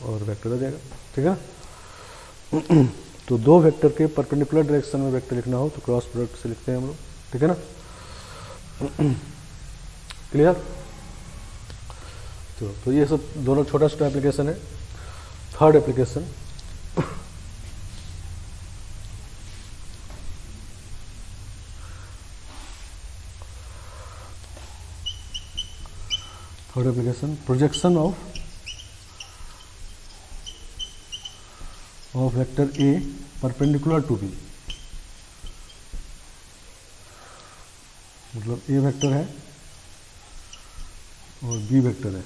और वेक्टर आ जाएगा, ठीक है ना। तो दो वेक्टर के परपेंडिकुलर डायरेक्शन में वेक्टर लिखना हो तो क्रॉस प्रोडक्ट से लिखते हैं हम लोग, ठीक है ना। क्लियर। तो ये सब दोनों छोटा छोटा एप्लीकेशन है। Third application, projection of vector A perpendicular to B, मतलब ए वेक्टर है और बी वेक्टर है,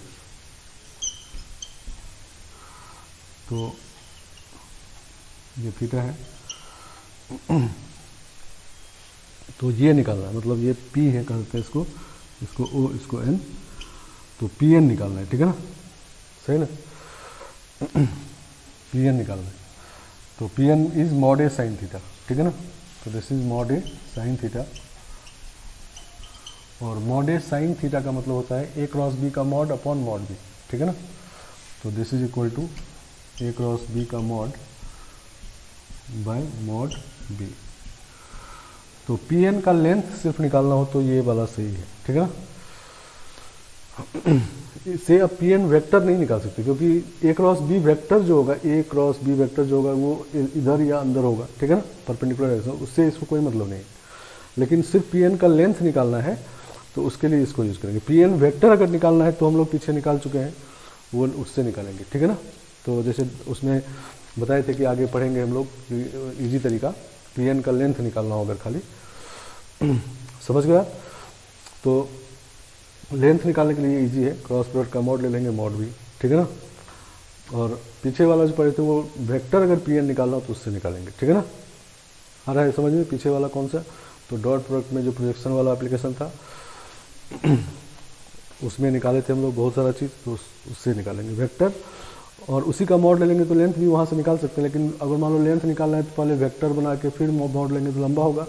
तो ये थीटा है, तो ये निकालना है, मतलब ये पी है कहते हैं इसको, इसको ओ, इसको एन, तो पी एन निकालना है, ठीक है ना, सही ना। पी एन निकालना है, तो P N is mod A sine theta, ठीक है ना। तो this is mod A sine theta, और मॉड ए साइन थीटा का मतलब होता है ए क्रॉस बी का मॉड अपॉन मॉड बी, ठीक है ना। तो this is equal to A cross B का मॉड बाय मॉड बी। तो पी एन का लेंथ सिर्फ निकालना हो तो ये वाला सही है, ठीक है ना। इससे अब पी एन वेक्टर नहीं निकाल सकते, क्योंकि ए क्रॉस बी वेक्टर जो होगा, ए क्रॉस बी वेक्टर जो होगा वो इधर या अंदर होगा, ठीक है ना, परपेंडिकुलर डायरेक्शन, उससे इसको कोई मतलब नहीं है। लेकिन सिर्फ पी एन का लेंथ निकालना है तो उसके लिए इसको यूज़ करेंगे। पी एन वेक्टर अगर निकालना है तो हम लोग पीछे निकाल चुके हैं, वो उससे निकालेंगे, ठीक है ना। तो जैसे उसमें बताए थे कि आगे पढ़ेंगे हम लोग इजी तरीका, पी एन का लेंथ निकालना होगा खाली, समझ गया। तो लेंथ निकालने के लिए इजी है, क्रॉस प्रोडक्ट का मॉड ले लेंगे, मॉड भी, ठीक है ना। और पीछे वाला जो पढ़े थे वो वेक्टर अगर पी एन निकालना हो तो उससे निकालेंगे, ठीक है ना। आ रहा है समझ में पीछे वाला कौन सा। तो डॉट प्रोडक्ट में जो प्रोजेक्शन वाला एप्लीकेशन था उसमें निकाले थे हम लोग बहुत सारा चीज़, तो उससे निकालेंगे वेक्टर, और उसी का मॉड ले लेंगे तो लेंथ भी वहाँ से निकाल सकते हैं। लेकिन अगर मान लो लेंथ निकालना है तो पहले वेक्टर बना के फिर मॉड लेंगे तो लंबा होगा,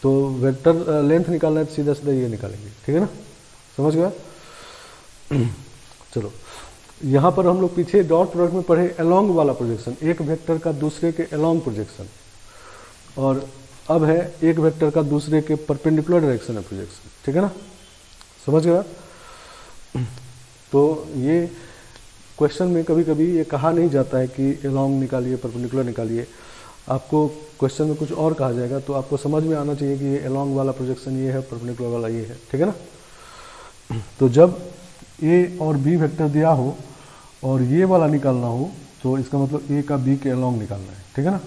तो वेक्टर लेंथ निकालना है तो सीधा सीधा ये निकालेंगे, ठीक है ना, समझ गया। चलो यहाँ पर हम लोग पीछे डॉट प्रोडक्ट में पढ़े अलोंग वाला प्रोजेक्शन, एक वेक्टर का दूसरे के अलोंग प्रोजेक्शन, और अब है एक वेक्टर का दूसरे के परपेंडिकुलर डायरेक्शन है प्रोजेक्शन, ठीक है ना, समझ गया। तो ये क्वेश्चन में कभी कभी ये कहा नहीं जाता है कि अलोंग निकालिए परपेंडिकुलर निकालिए, आपको क्वेश्चन में कुछ और कहा जाएगा, तो आपको समझ में आना चाहिए कि ये अलोंग वाला प्रोजेक्शन ये है, परपेंडिकुलर वाला ये है, ठीक है ना। तो जब ए और बी वेक्टर दिया हो और ये वाला निकालना हो तो इसका मतलब ए का बी के अलोंग निकालना है, ठीक है ना।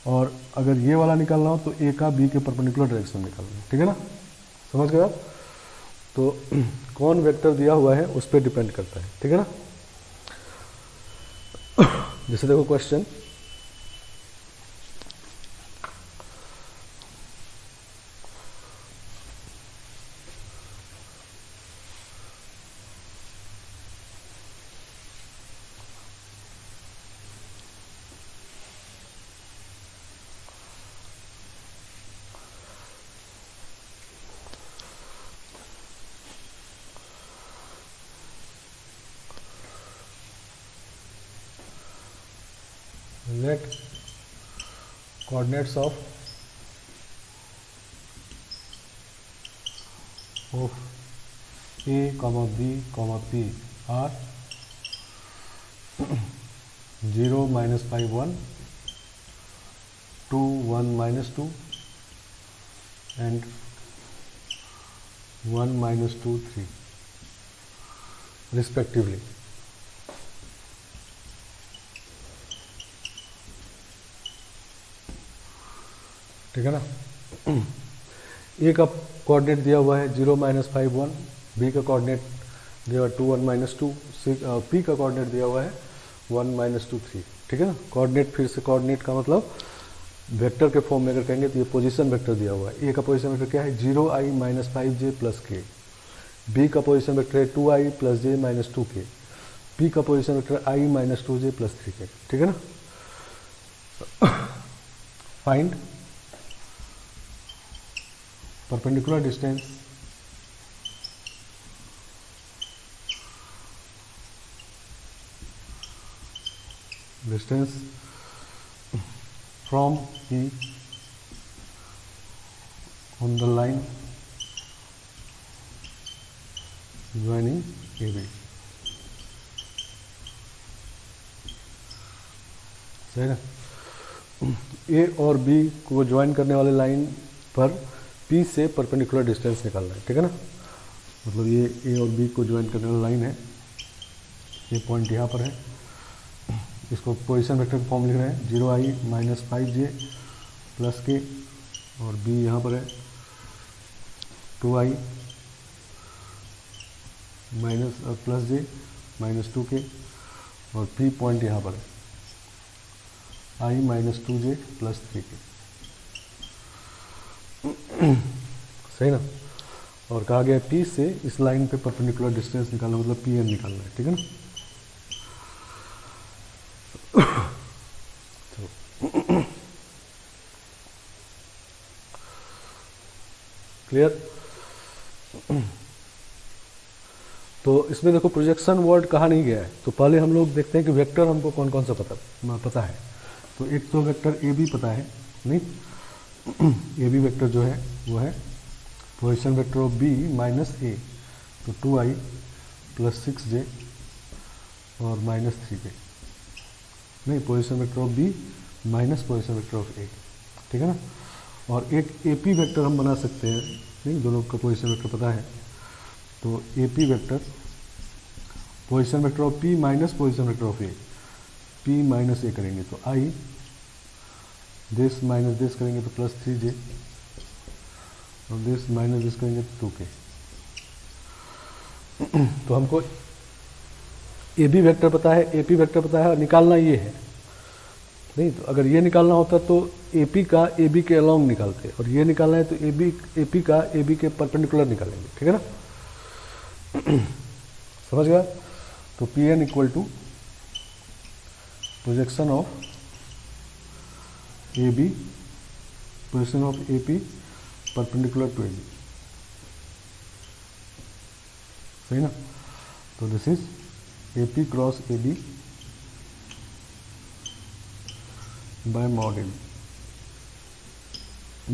और अगर ये वाला निकालना हो तो ए का बी के परपेंडिकुलर डायरेक्शन निकालना है, ठीक है ना, समझ गए आप। तो कौन वेक्टर दिया हुआ है उस पर डिपेंड करता है, ठीक है ना। जैसे देखो question, let coordinates of A, B, P are 0, -5, 1, 2, 1, -2 and 1, -2, 3 respectively. ठीक है ना। ए का कोऑर्डिनेट दिया हुआ है 0, -5, 1, बी का कोऑर्डिनेट दिया हुआ है 2, 1, -2, पी का कोऑर्डिनेट दिया हुआ है 1, -2, 3, ठीक है ना। कोऑर्डिनेट, फिर से कोऑर्डिनेट का मतलब वेक्टर के फॉर्म में अगर कहेंगे तो ये पोजीशन वेक्टर दिया हुआ है। ए का पोजीशन वेक्टर क्या है 0i - 5j + k, बी का पोजीशन वेक्टर है 2i + j - 2k, पी का position vector i - 2j + 3k, ठीक है ना। Find perpendicular distance from E on the line joining AB। सही ना। ए और बी को ज्वाइन करने वाले लाइन पर P से परपेंडिकुलर डिस्टेंस निकालना है, ठीक है ना। मतलब ये ए और बी को ज्वाइन करने वाला लाइन है, ये पॉइंट यहाँ पर है, इसको पोजीशन वेक्टर फॉर्म लिख रहे हैं 0i - 5j + k, और बी यहाँ पर है 2i + j - 2k, और P पॉइंट यहाँ पर है i - 2j + 3k। सही ना। और कहा गया P से इस लाइन पे परपेंडिकुलर डिस्टेंस निकालना, मतलब PN निकालना है, ठीक है ना। क्लियर। तो इसमें देखो प्रोजेक्शन वर्ड कहा नहीं गया है, तो पहले हम लोग देखते हैं कि वेक्टर हमको कौन कौन सा पता है। तो एक तो वेक्टर ए बी पता है, नहीं, ए बी वेक्टर जो है वो है position vector of B minus A, तो 2i प्लस 6j और माइनस 3j, नहीं, position vector of B minus position vector of A, ठीक है ना। और एक ए पी वेक्टर हम बना सकते हैं, नहीं, दोनों का पोजीशन वेक्टर पता है, तो A P vector position vector of P minus position vector of A, P minus A करेंगे तो आई, दिस माइनस दिस करेंगे तो प्लस 3j, और दिस माइनस दिस करेंगे तो 2k। तो हमको ए बी वेक्टर पता है, ए पी वेक्टर पता है, और निकालना ये है, नहीं, तो अगर ये निकालना होता तो ए पी का ए बी के अलोंग निकालते, और ये निकालना है तो ए पी का ए बी के परपेंडिकुलर निकालेंगे, ठीक है ना। समझ गया। तो P N equal to projection of A B, projection of A P perpendicular to A B, सही ना। तो this is A P cross A B by mod A B,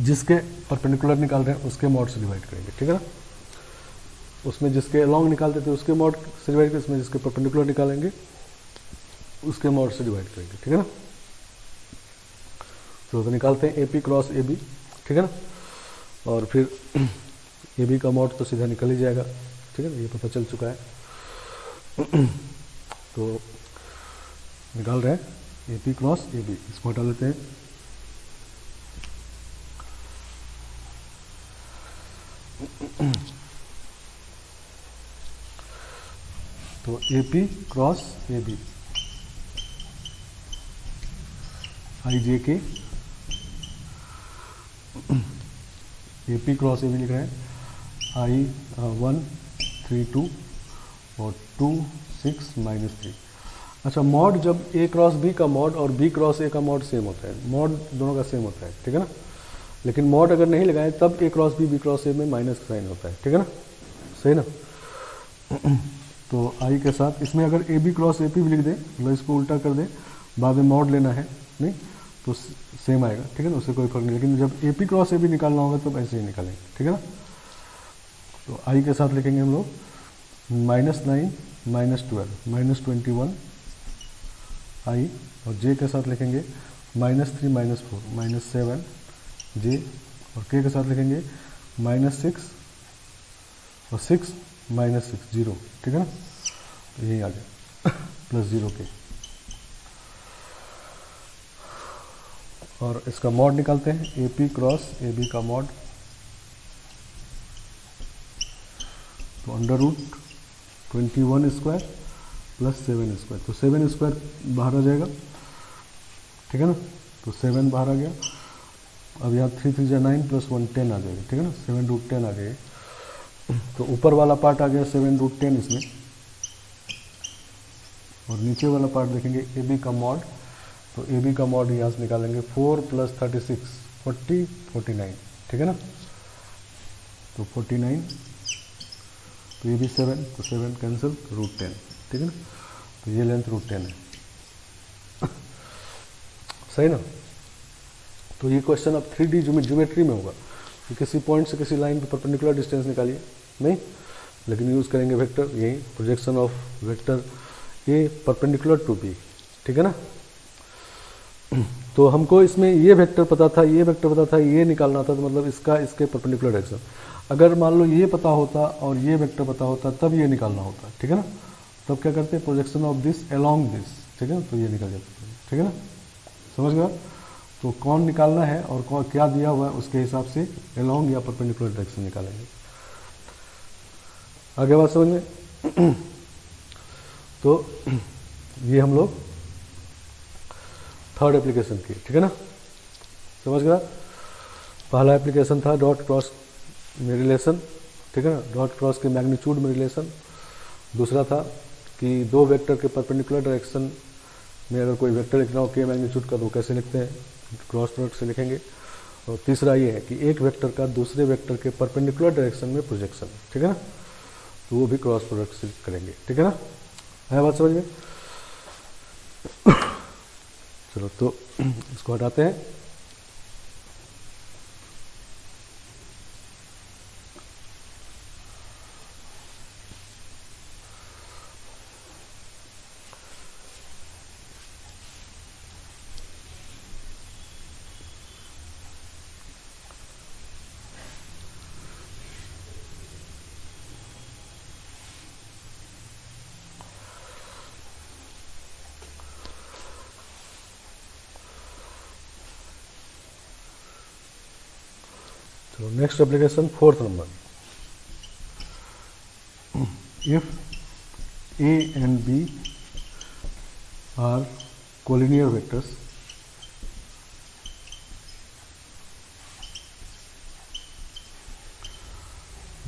जिसके परपेंडिकुलर निकाल रहे हैं उसके मॉड से डिवाइड करेंगे, ठीक है ना। उसमें जिसके अलॉन्ग निकालते थे उसके मॉड से डिवाइड करेंगे, इसमें जिसके परपेंडिकुलर निकालेंगे उसके मॉड से डिवाइड करेंगे, ठीक है ना। तो निकालते हैं A P cross A B, ठीक है ना, और फिर ए बी का मॉड तो सीधा निकल ही जाएगा, ठीक है ना, ये पता चल चुका है। तो निकाल रहे हैं A P cross A B, इसको हटा लेते हैं। तो A P cross A B, I J K, A P cross A B लिख रहे हैं, आई 1 3 2 और 2 6 -3। अच्छा, मॉड जब ए क्रॉस बी का मॉड और बी क्रॉस ए का मॉड सेम होता है, मॉड दोनों का सेम होता है, ठीक है ना। लेकिन मॉड अगर नहीं लगाए तब ए क्रॉस बी क्रॉस ए में माइनस का साइन होता है, ठीक है ना, सही ना। तो आई के साथ इसमें अगर A B cross A P भी लिख दें, मतलब इसको उल्टा कर दें, बाद में मॉड लेना है, नहीं तो सेम आएगा, ठीक है ना, उससे कोई फर्क नहीं। लेकिन जब A P cross A B निकालना होगा तब ऐसे ही निकालेंगे, ठीक है ना। तो आई के साथ लिखेंगे हम लोग -9 -12 -21 आई, और जे के साथ लिखेंगे -3 -4 -7 जे, और के के साथ लिखेंगे -6 और 6 -6 0, ठीक है ना। तो यही आ गया प्लस 0 के, और इसका मॉड निकालते हैं, A P cross A B का मॉड, तो √21² प्लस 7 स्क्वायर, तो 7 स्क्वायर बाहर आ जाएगा, ठीक है ना। तो 7 बाहर आ गया, अब यहाँ 3 3 9 प्लस 1 10 आ जाएगा, ठीक है ना, 7√10 आ गए। तो ऊपर वाला पार्ट आ गया 7√10 इसमें, और नीचे वाला पार्ट देखेंगे ए बी का मॉड, तो ए बी का मॉड यहाँ से निकालेंगे 4 + 36 40 49, ठीक है ना। तो 49, तो ये भी 7, तो 7 कैंसिल, √10, ठीक है ना। तो ये लेंथ √10 है सही ना। तो ये क्वेश्चन अब 3D ज्योमेट्री में होगा, तो किसी पॉइंट से किसी लाइन पे परपेंडिकुलर डिस्टेंस निकालिए, नहीं, लेकिन यूज़ करेंगे वेक्टर, यही projection of vector A perpendicular to B, ठीक है ना। तो हमको इसमें ये वेक्टर पता था, ये वेक्टर पता था, ये निकालना था, तो मतलब इसका इसके परपेंडिकुलर डायरेक्शन। अगर मान लो ये पता होता और ये वेक्टर पता होता तब ये निकालना होता, ठीक है ना। तब क्या करते हैं, projection of this along this, ठीक है ना, तो ये निकल जाता है, ठीक है ना, समझ गया। तो कौन निकालना है और कौन क्या दिया हुआ है उसके हिसाब से अलोंग या परपेंडिकुलर डायरेक्शन निकालेंगे। आगे बात समझ में। तो ये हम लोग थर्ड एप्लीकेशन की, ठीक है ना, समझ गया। पहला एप्लीकेशन था डॉट क्रॉस में रिलेशन, ठीक है ना, डॉट क्रॉस के मैग्नीट्यूड में रिलेशन। दूसरा था कि दो वेक्टर के परपेंडिकुलर डायरेक्शन में अगर कोई वेक्टर लिखना हो के मैग्नीट्यूड का तो कैसे लिखते हैं, क्रॉस प्रोडक्ट से लिखेंगे। और तीसरा ये है कि एक वेक्टर का दूसरे वेक्टर के परपेंडिकुलर डायरेक्शन में प्रोजेक्शन, ठीक है ना, तो वो भी क्रॉस प्रोडक्ट से करेंगे, ठीक है ना, है बात समझ में। चलो तो इसको हटाते हैं। So next application, fourth number. If A and B are collinear vectors,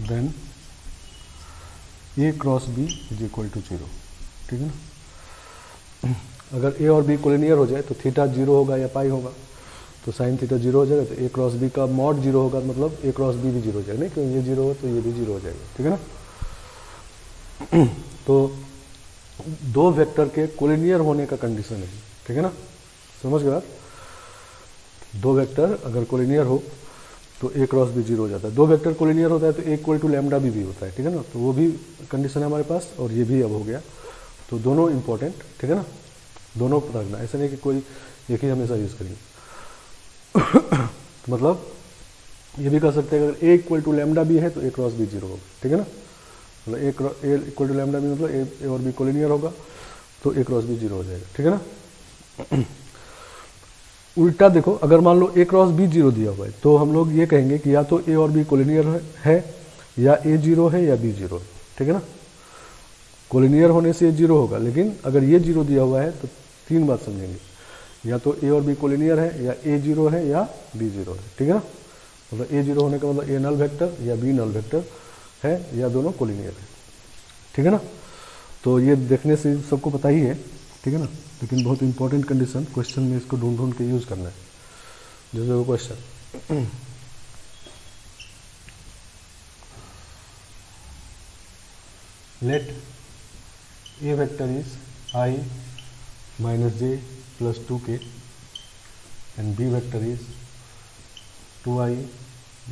then A cross B is equal to 0, ठीक है ना। अगर A और B कोलिनियर हो जाए तो थीटा 0 होगा या पाई होगा, तो साइन थीटा 0 हो जाएगा, तो A क्रॉस B का मॉड 0 होगा, मतलब A क्रॉस B भी 0 हो जाएगा, नहीं क्योंकि ये 0 हो तो ये भी 0 हो जाएगा, ठीक है ना। तो दो वेक्टर के कोलिनियर होने का कंडीशन है, ठीक है ना, समझ गए आप। दो वेक्टर अगर कोलिनियर हो तो A क्रॉस B 0 हो जाता है। दो वेक्टर कोलिनियर होता है तो A इक्वल टू लैम्डा भी होता है, ठीक है ना, तो वो भी कंडीशन है हमारे पास, और ये भी अब हो गया। तो दोनों इंपॉर्टेंट, ठीक है ना, दोनों रखना, ऐसा नहीं कि कोई एक ही हमेशा यूज़ करेंगे। तो मतलब ये भी कर सकते हैं, अगर A इक्वल टू लैम्डा भी है तो A क्रॉस B 0 होगा, ठीक है ना, मतलब A इक्वल टू लैम्डा भी मतलब A और B कोलिनियर होगा तो A क्रॉस B 0 हो जाएगा, ठीक है ना। उल्टा देखो, अगर मान लो A क्रॉस B 0 दिया हुआ है तो हम लोग ये कहेंगे कि या तो A और B कोलिनियर है या A 0 है या B 0 है, ठीक है ना। कोलिनियर होने से A 0 होगा, लेकिन अगर ये 0 दिया हुआ है तो तीन बात समझेंगे, या तो A और B कोलिनियर है या A 0 है या B 0 है, ठीक है ना। मतलब A 0 होने का मतलब A नल वेक्टर या B नल वेक्टर है या दोनों कोलिनियर है, ठीक है ना। तो ये देखने से सबको पता ही है, ठीक है ना, लेकिन बहुत इंपॉर्टेंट कंडीशन क्वेश्चन में इसको ढूंढ ढूंढ के यूज़ करना है। जैसे वो question, let A vector is I minus j plus 2k and B vector is 2I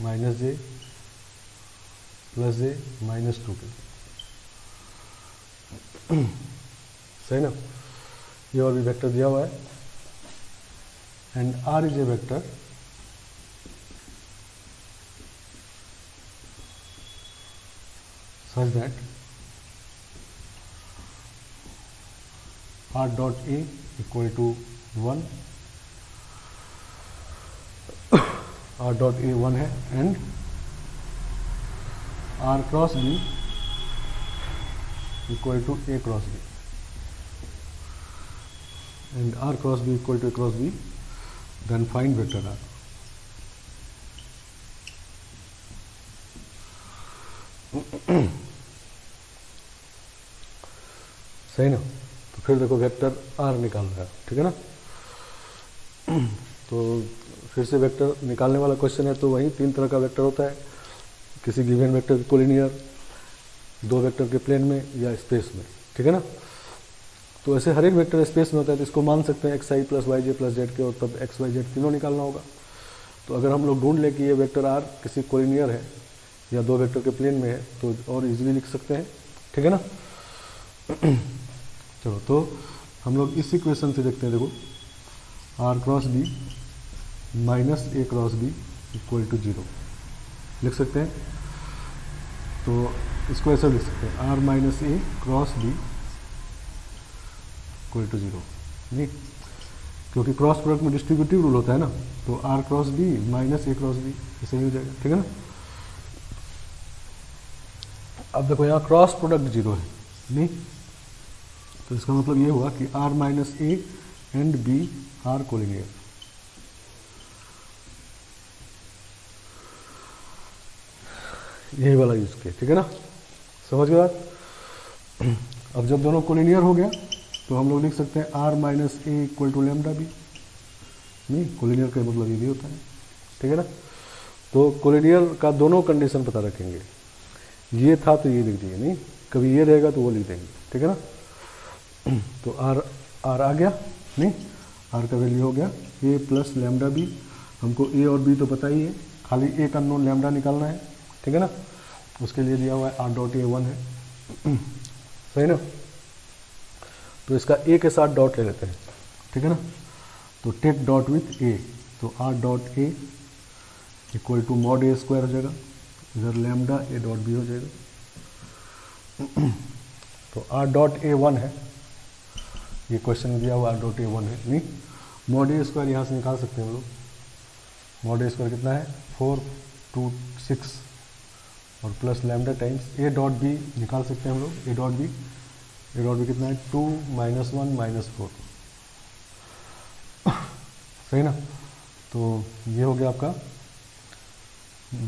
minus j plus j minus 2k, सही ना। ये और भी वेक्टर दिया हुआ है, and R is a vector such that R dot A equal to 1, R dot A 1 है, and R cross B equal to A cross B, and R cross B equal to A cross B, then find vector R. सही ना। तो फिर देखो vector R निकाल रहा है, ठीक है ना। तो फिर से वेक्टर निकालने वाला क्वेश्चन है, तो वही तीन तरह का वेक्टर होता है, किसी गिवन वेक्टर कोलिनियर, दो वेक्टर के प्लेन में या स्पेस में, ठीक है ना। तो ऐसे हर एक वेक्टर स्पेस में होता है, तो इसको मान सकते हैं xi प्लस वाई जे प्लस जेड के, और तब एक्स वाई जेड तीनों निकालना होगा। तो अगर हम लोग ढूंढ लें कि ये वेक्टर R किसी कोलिनियर है या दो वेक्टर के प्लेन में है तो और इजीली लिख सकते हैं, ठीक है ना। चलो तो हम लोग इस इक्वेशन से देखते हैं, देखो R cross B minus A cross B equal to 0 लिख सकते हैं। तो इसको ऐसा लिख सकते हैं, R minus A cross B equal to 0, नहीं, क्योंकि क्रॉस प्रोडक्ट में डिस्ट्रीब्यूटिव रूल होता है ना, तो R cross B minus A cross B ऐसे ही हो जाएगा, ठीक है ना। अब देखो यहाँ क्रॉस प्रोडक्ट 0 है, नहीं, तो इसका मतलब ये हुआ कि R minus A and B are collinear. यही वाला यूज़ किया, ठीक है ना, समझ गए बात। अब जब दोनों कोलिनियर हो गया तो हम लोग लिख सकते हैं R minus A equal to lambda B. नहीं, कोलिनियर का मतलब ये भी होता है, ठीक है ना। तो कोलिनियर का दोनों कंडीशन पता रखेंगे, ये था तो ये लिख दिए, नहीं कभी ये रहेगा तो वो लिख देंगे, ठीक है ना। तो आर आ गया, नहीं आर का वैल्यू हो गया ए प्लस लैम्डा बी। हमको ए और बी तो पता ही है, खाली एक अननोन लैम्डा निकालना है, ठीक है ना। उसके लिए दिया हुआ है आर डॉट ए 1 है, सही ना। तो इसका ए के साथ डॉट ले लेते हैं, ठीक है ना। तो टेक डॉट विथ ए, तो R dot A equal to mod A square हो जाएगा, इधर लैम्डा ए डॉट बी हो जाएगा। तो आर डॉट ए 1 है, ये क्वेश्चन में दिया हुआ आर डॉट ए 1 है, नहीं मॉड ए स्क्वायर यहाँ से निकाल सकते हैं हम लोग। मॉड ए स्क्वायर कितना है 4 2 6 और plus lambda times A dot B निकाल सकते हैं हम लोग। ए डॉट बी कितना है 2 -1 -4, सही ना। तो ये हो गया आपका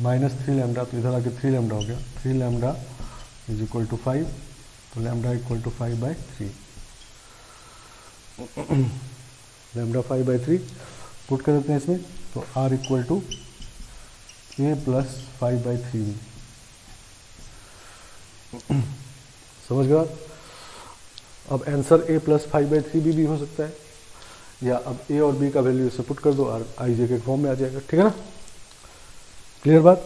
-3 लैम्डा, तो इधर आके 3 लैम्डा हो गया। 3 लैम्डा इज इक्वल टू 5, तो lambda equal to 5/3, lambda 5/3 put कर देते हैं इसमें। तो R equal to A plus 5/3, समझ गए आप। अब आंसर ए प्लस 5/3 भी हो सकता है, या अब ए और बी का वैल्यू इसे पुट कर दो और आई जे के फॉर्म में आ जाएगा, ठीक है ना। क्लियर बात।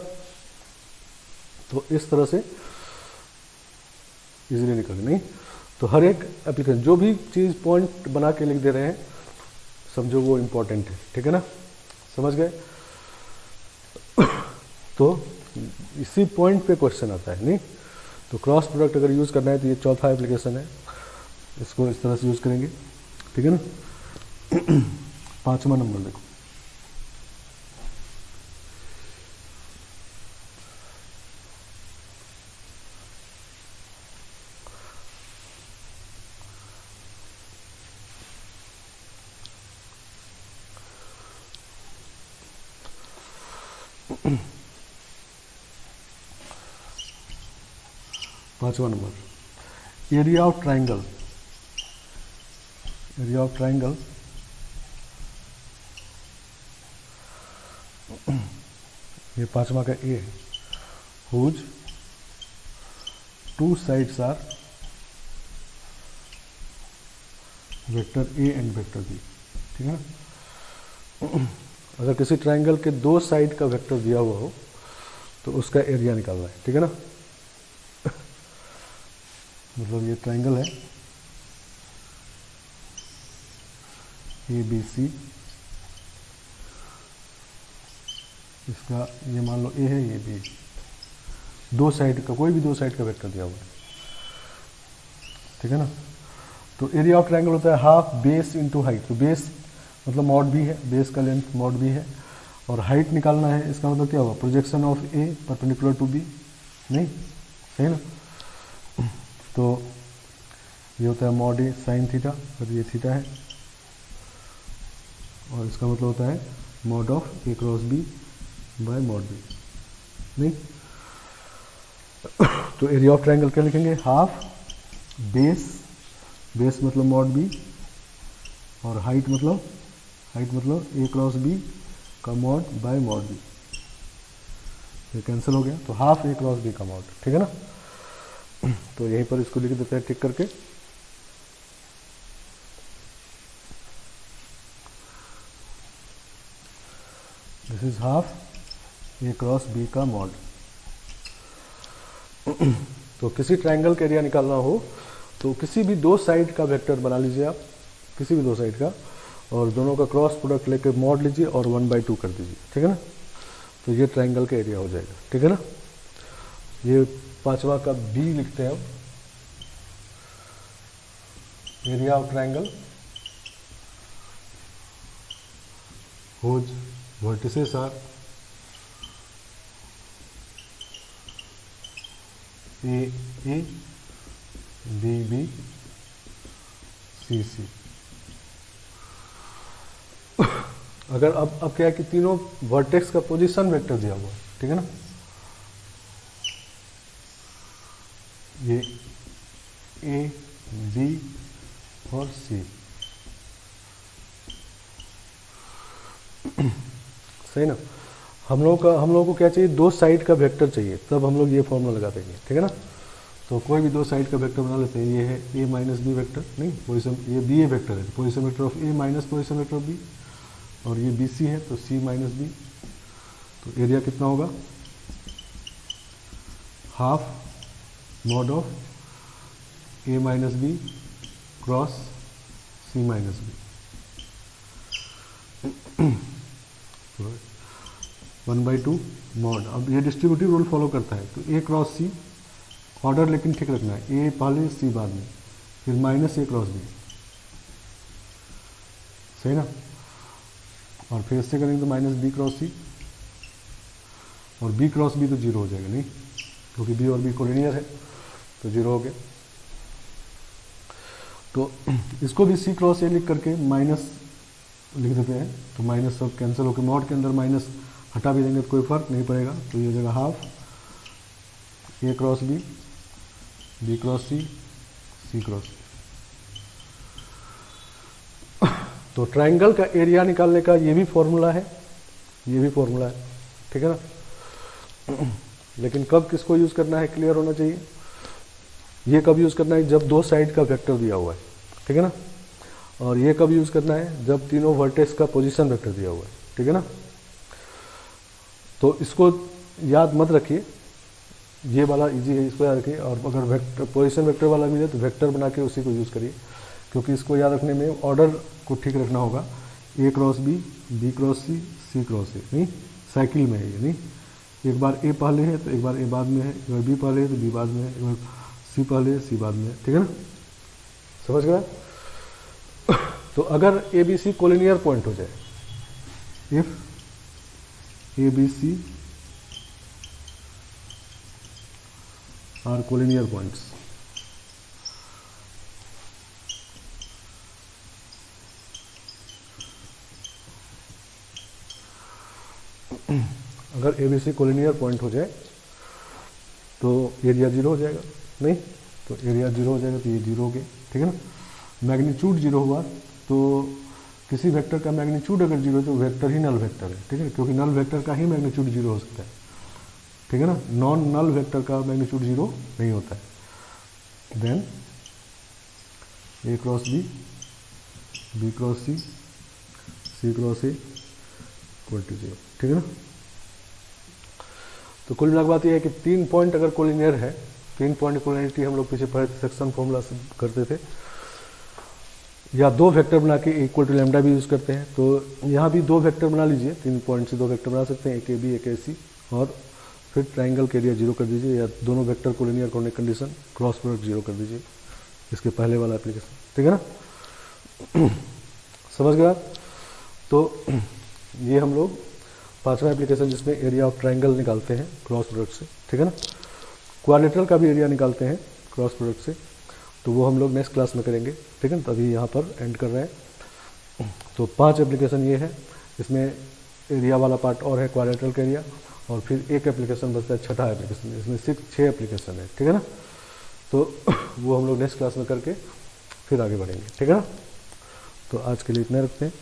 तो इस तरह से इजीली निकल, नहीं तो हर एक एप्लीकेशन जो भी चीज़ पॉइंट बना के लिख दे रहे हैं समझो वो इम्पोर्टेंट है, ठीक है ना, समझ गए। तो इसी पॉइंट पे क्वेश्चन आता है, नहीं तो क्रॉस प्रोडक्ट अगर यूज़ करना है तो ये चौथा एप्लीकेशन है, इसको इस तरह से यूज़ करेंगे, ठीक है ना। 5वां नंबर देखो, पाँचवा number, area of triangle. Area of triangle ये पांचवा का ए है, whose 2 sides are vector A and vector B, ठीक है ना। अगर किसी ट्राइंगल के 2 साइड का वेक्टर दिया हुआ हो तो उसका एरिया निकालना है, ठीक है ना। मतलब ये ट्राइंगल है ए बी सी, इसका ये मान लो ए है, ये बी, 2 साइड का कोई भी 2 साइड का वेक्टर दिया हुआ है, ठीक है ना। तो एरिया ऑफ ट्राइंगल होता है हाफ बेस इंटू हाइट। तो बेस मतलब मॉड भी है, बेस का लेंथ मॉड भी है, और हाइट निकालना है, इसका मतलब क्या होगा projection of A perpendicular to B, नहीं सही ना। तो ये होता है मॉड ए साइन थीटा, और ये थीटा है, और इसका मतलब होता है mod of A cross B by mod B, नहीं। तो एरिया ऑफ ट्राइंगल क्या लिखेंगे, हाफ बेस, बेस मतलब मॉड बी, और हाइट मतलब ए क्रॉस बी का मॉड बाय मॉड बी, ये कैंसिल हो गया, तो हाफ ए क्रॉस बी का मॉड, ठीक है ना। तो यहीं पर इसको लिख देते हैं टिक करके। This is half A cross B का मॉड। तो किसी ट्राइंगल का एरिया निकालना हो तो किसी भी 2 साइड का वेक्टर बना लीजिए आप, किसी भी 2 साइड का, और दोनों का क्रॉस प्रोडक्ट लेके मॉड लीजिए और 1/2 कर दीजिए, ठीक है ना। तो ये ट्राइंगल का एरिया हो जाएगा, ठीक है ना। ये पांचवा का बी लिखते हैं हम, area of triangle whose vertices are A A B B C C। अगर अब क्या है कि तीनों वर्टेक्स का पोजीशन वेक्टर दिया हुआ है, ठीक है ना। ये ए बी और सी, सही ना। हम लोगों को क्या चाहिए, दो साइड का वेक्टर चाहिए, तब हम लोग ये फॉर्मूला लगा देंगे, ठीक है ना। तो कोई भी दो साइड का वेक्टर बना लेते हैं। ये है ए माइनस बी वेक्टर, नहीं पोजीशन, ये बी ए वेक्टर है, position vector of A minus position vector of B, और ये बी सी है तो सी माइनस बी। तो एरिया कितना होगा, half mod of A minus B cross C minus B, 1/2 mod. अब ये डिस्ट्रीब्यूटिव रूल फॉलो करता है, तो ए क्रॉस सी, ऑर्डर लेकिन ठीक रखना है, ए पहले सी बाद में, फिर माइनस ए क्रॉस बी, सही ना। और फिर इससे करेंगे तो माइनस बी क्रॉस सी, और बी क्रॉस बी तो जीरो हो जाएगा, नहीं क्योंकि बी और बी कोलिनियर है तो जीरो हो गया। तो इसको भी सी क्रॉस ए लिख करके माइनस लिख देते हैं, तो माइनस सब कैंसिल होकर मॉड के अंदर माइनस हटा भी देंगे तो कोई फर्क नहीं पड़ेगा। तो ये हो जाएगा half A cross B, B cross C, C cross सी। तो ट्राइंगल का एरिया निकालने का ये भी फॉर्मूला है, ये भी फॉर्मूला है, ठीक है ना। लेकिन कब किसको यूज़ करना है क्लियर होना चाहिए। ये कब यूज़ करना है, जब दो साइड का वेक्टर दिया हुआ है, ठीक है ना। और ये कब यूज़ करना है, जब तीनों वर्टेक्स का पोजीशन वेक्टर दिया हुआ है, ठीक है ना। तो इसको याद मत रखिए, ये वाला इजी है, इसको याद रखिए। और अगर वेक्टर पोजीशन वेक्टर वाला मिले तो वेक्टर बना के उसी को यूज़ करिए, क्योंकि इसको याद रखने में ऑर्डर को ठीक रखना होगा। A cross B, B cross C, C cross A, नहीं साइकिल में है ये, नहीं एक बार ए पहले है तो एक बार ए बाद में है, एक बार बी पहले है तो बी बाद में है, एक बार सी पहले है सी बाद में है, ठीक है ना, समझ गया। तो अगर A B C collinear point हो जाए, if A B C are collinear points, अगर A B C collinear point हो जाए तो एरिया जीरो हो जाएगा, नहीं तो एरिया जीरो हो जाएगा, तो ये जीरो हो गया, ठीक है ना। मैग्नीट्यूड जीरो हुआ तो किसी वेक्टर का मैग्नीट्यूड अगर जीरो है तो वेक्टर ही नल वेक्टर है, ठीक है, क्योंकि नल वेक्टर का ही मैग्नीट्यूड जीरो हो सकता है, ठीक है ना। नॉन नल वेक्टर का मैग्नीट्यूड जीरो नहीं होता है। Then A cross B, B cross C, C cross A equal to zero, ठीक है ना। तो कुल मिलाकर बात यह है कि 3 पॉइंट अगर कोलिनियर है, 3 पॉइंट कोलिनियरिटी हम लोग पीछे पढ़े सेक्शन फॉर्मूला से करते थे, या दो वेक्टर बना के इक्वल टू लैम्डा भी यूज़ करते हैं। तो यहाँ भी दो वेक्टर बना लीजिए, 3 पॉइंट से दो वेक्टर बना सकते हैं, एक ए बी एक ए सी, और फिर ट्राइंगल के एरिया जीरो कर दीजिए, या दोनों वेक्टर कोलिनियर होने कंडीशन क्रॉस प्रोडक्ट जीरो कर दीजिए, इसके पहले वाला एप्लीकेशन, ठीक है ना। समझ गए आप। तो ये हम लोग 5वां एप्लीकेशन जिसमें एरिया ऑफ ट्राइंगल निकालते हैं क्रॉस प्रोडक्ट से, ठीक है ना। क्वाड्रेटरल का भी एरिया निकालते हैं क्रॉस प्रोडक्ट से, तो वो हम लोग नेक्स्ट क्लास में करेंगे, ठीक है ना। तो अभी यहाँ पर एंड कर रहे हैं। तो 5 एप्लीकेशन ये है, इसमें एरिया वाला पार्ट और है क्वाड्रेटरल का एरिया, और फिर एक एप्लीकेशन बचता है, छठा एप्लीकेशन, इसमें 6 एप्लीकेशन है, ठीक है ना। तो वो हम लोग नेक्स्ट क्लास में करके फिर आगे बढ़ेंगे, ठीक है ना। तो आज के लिए इतना रखते हैं।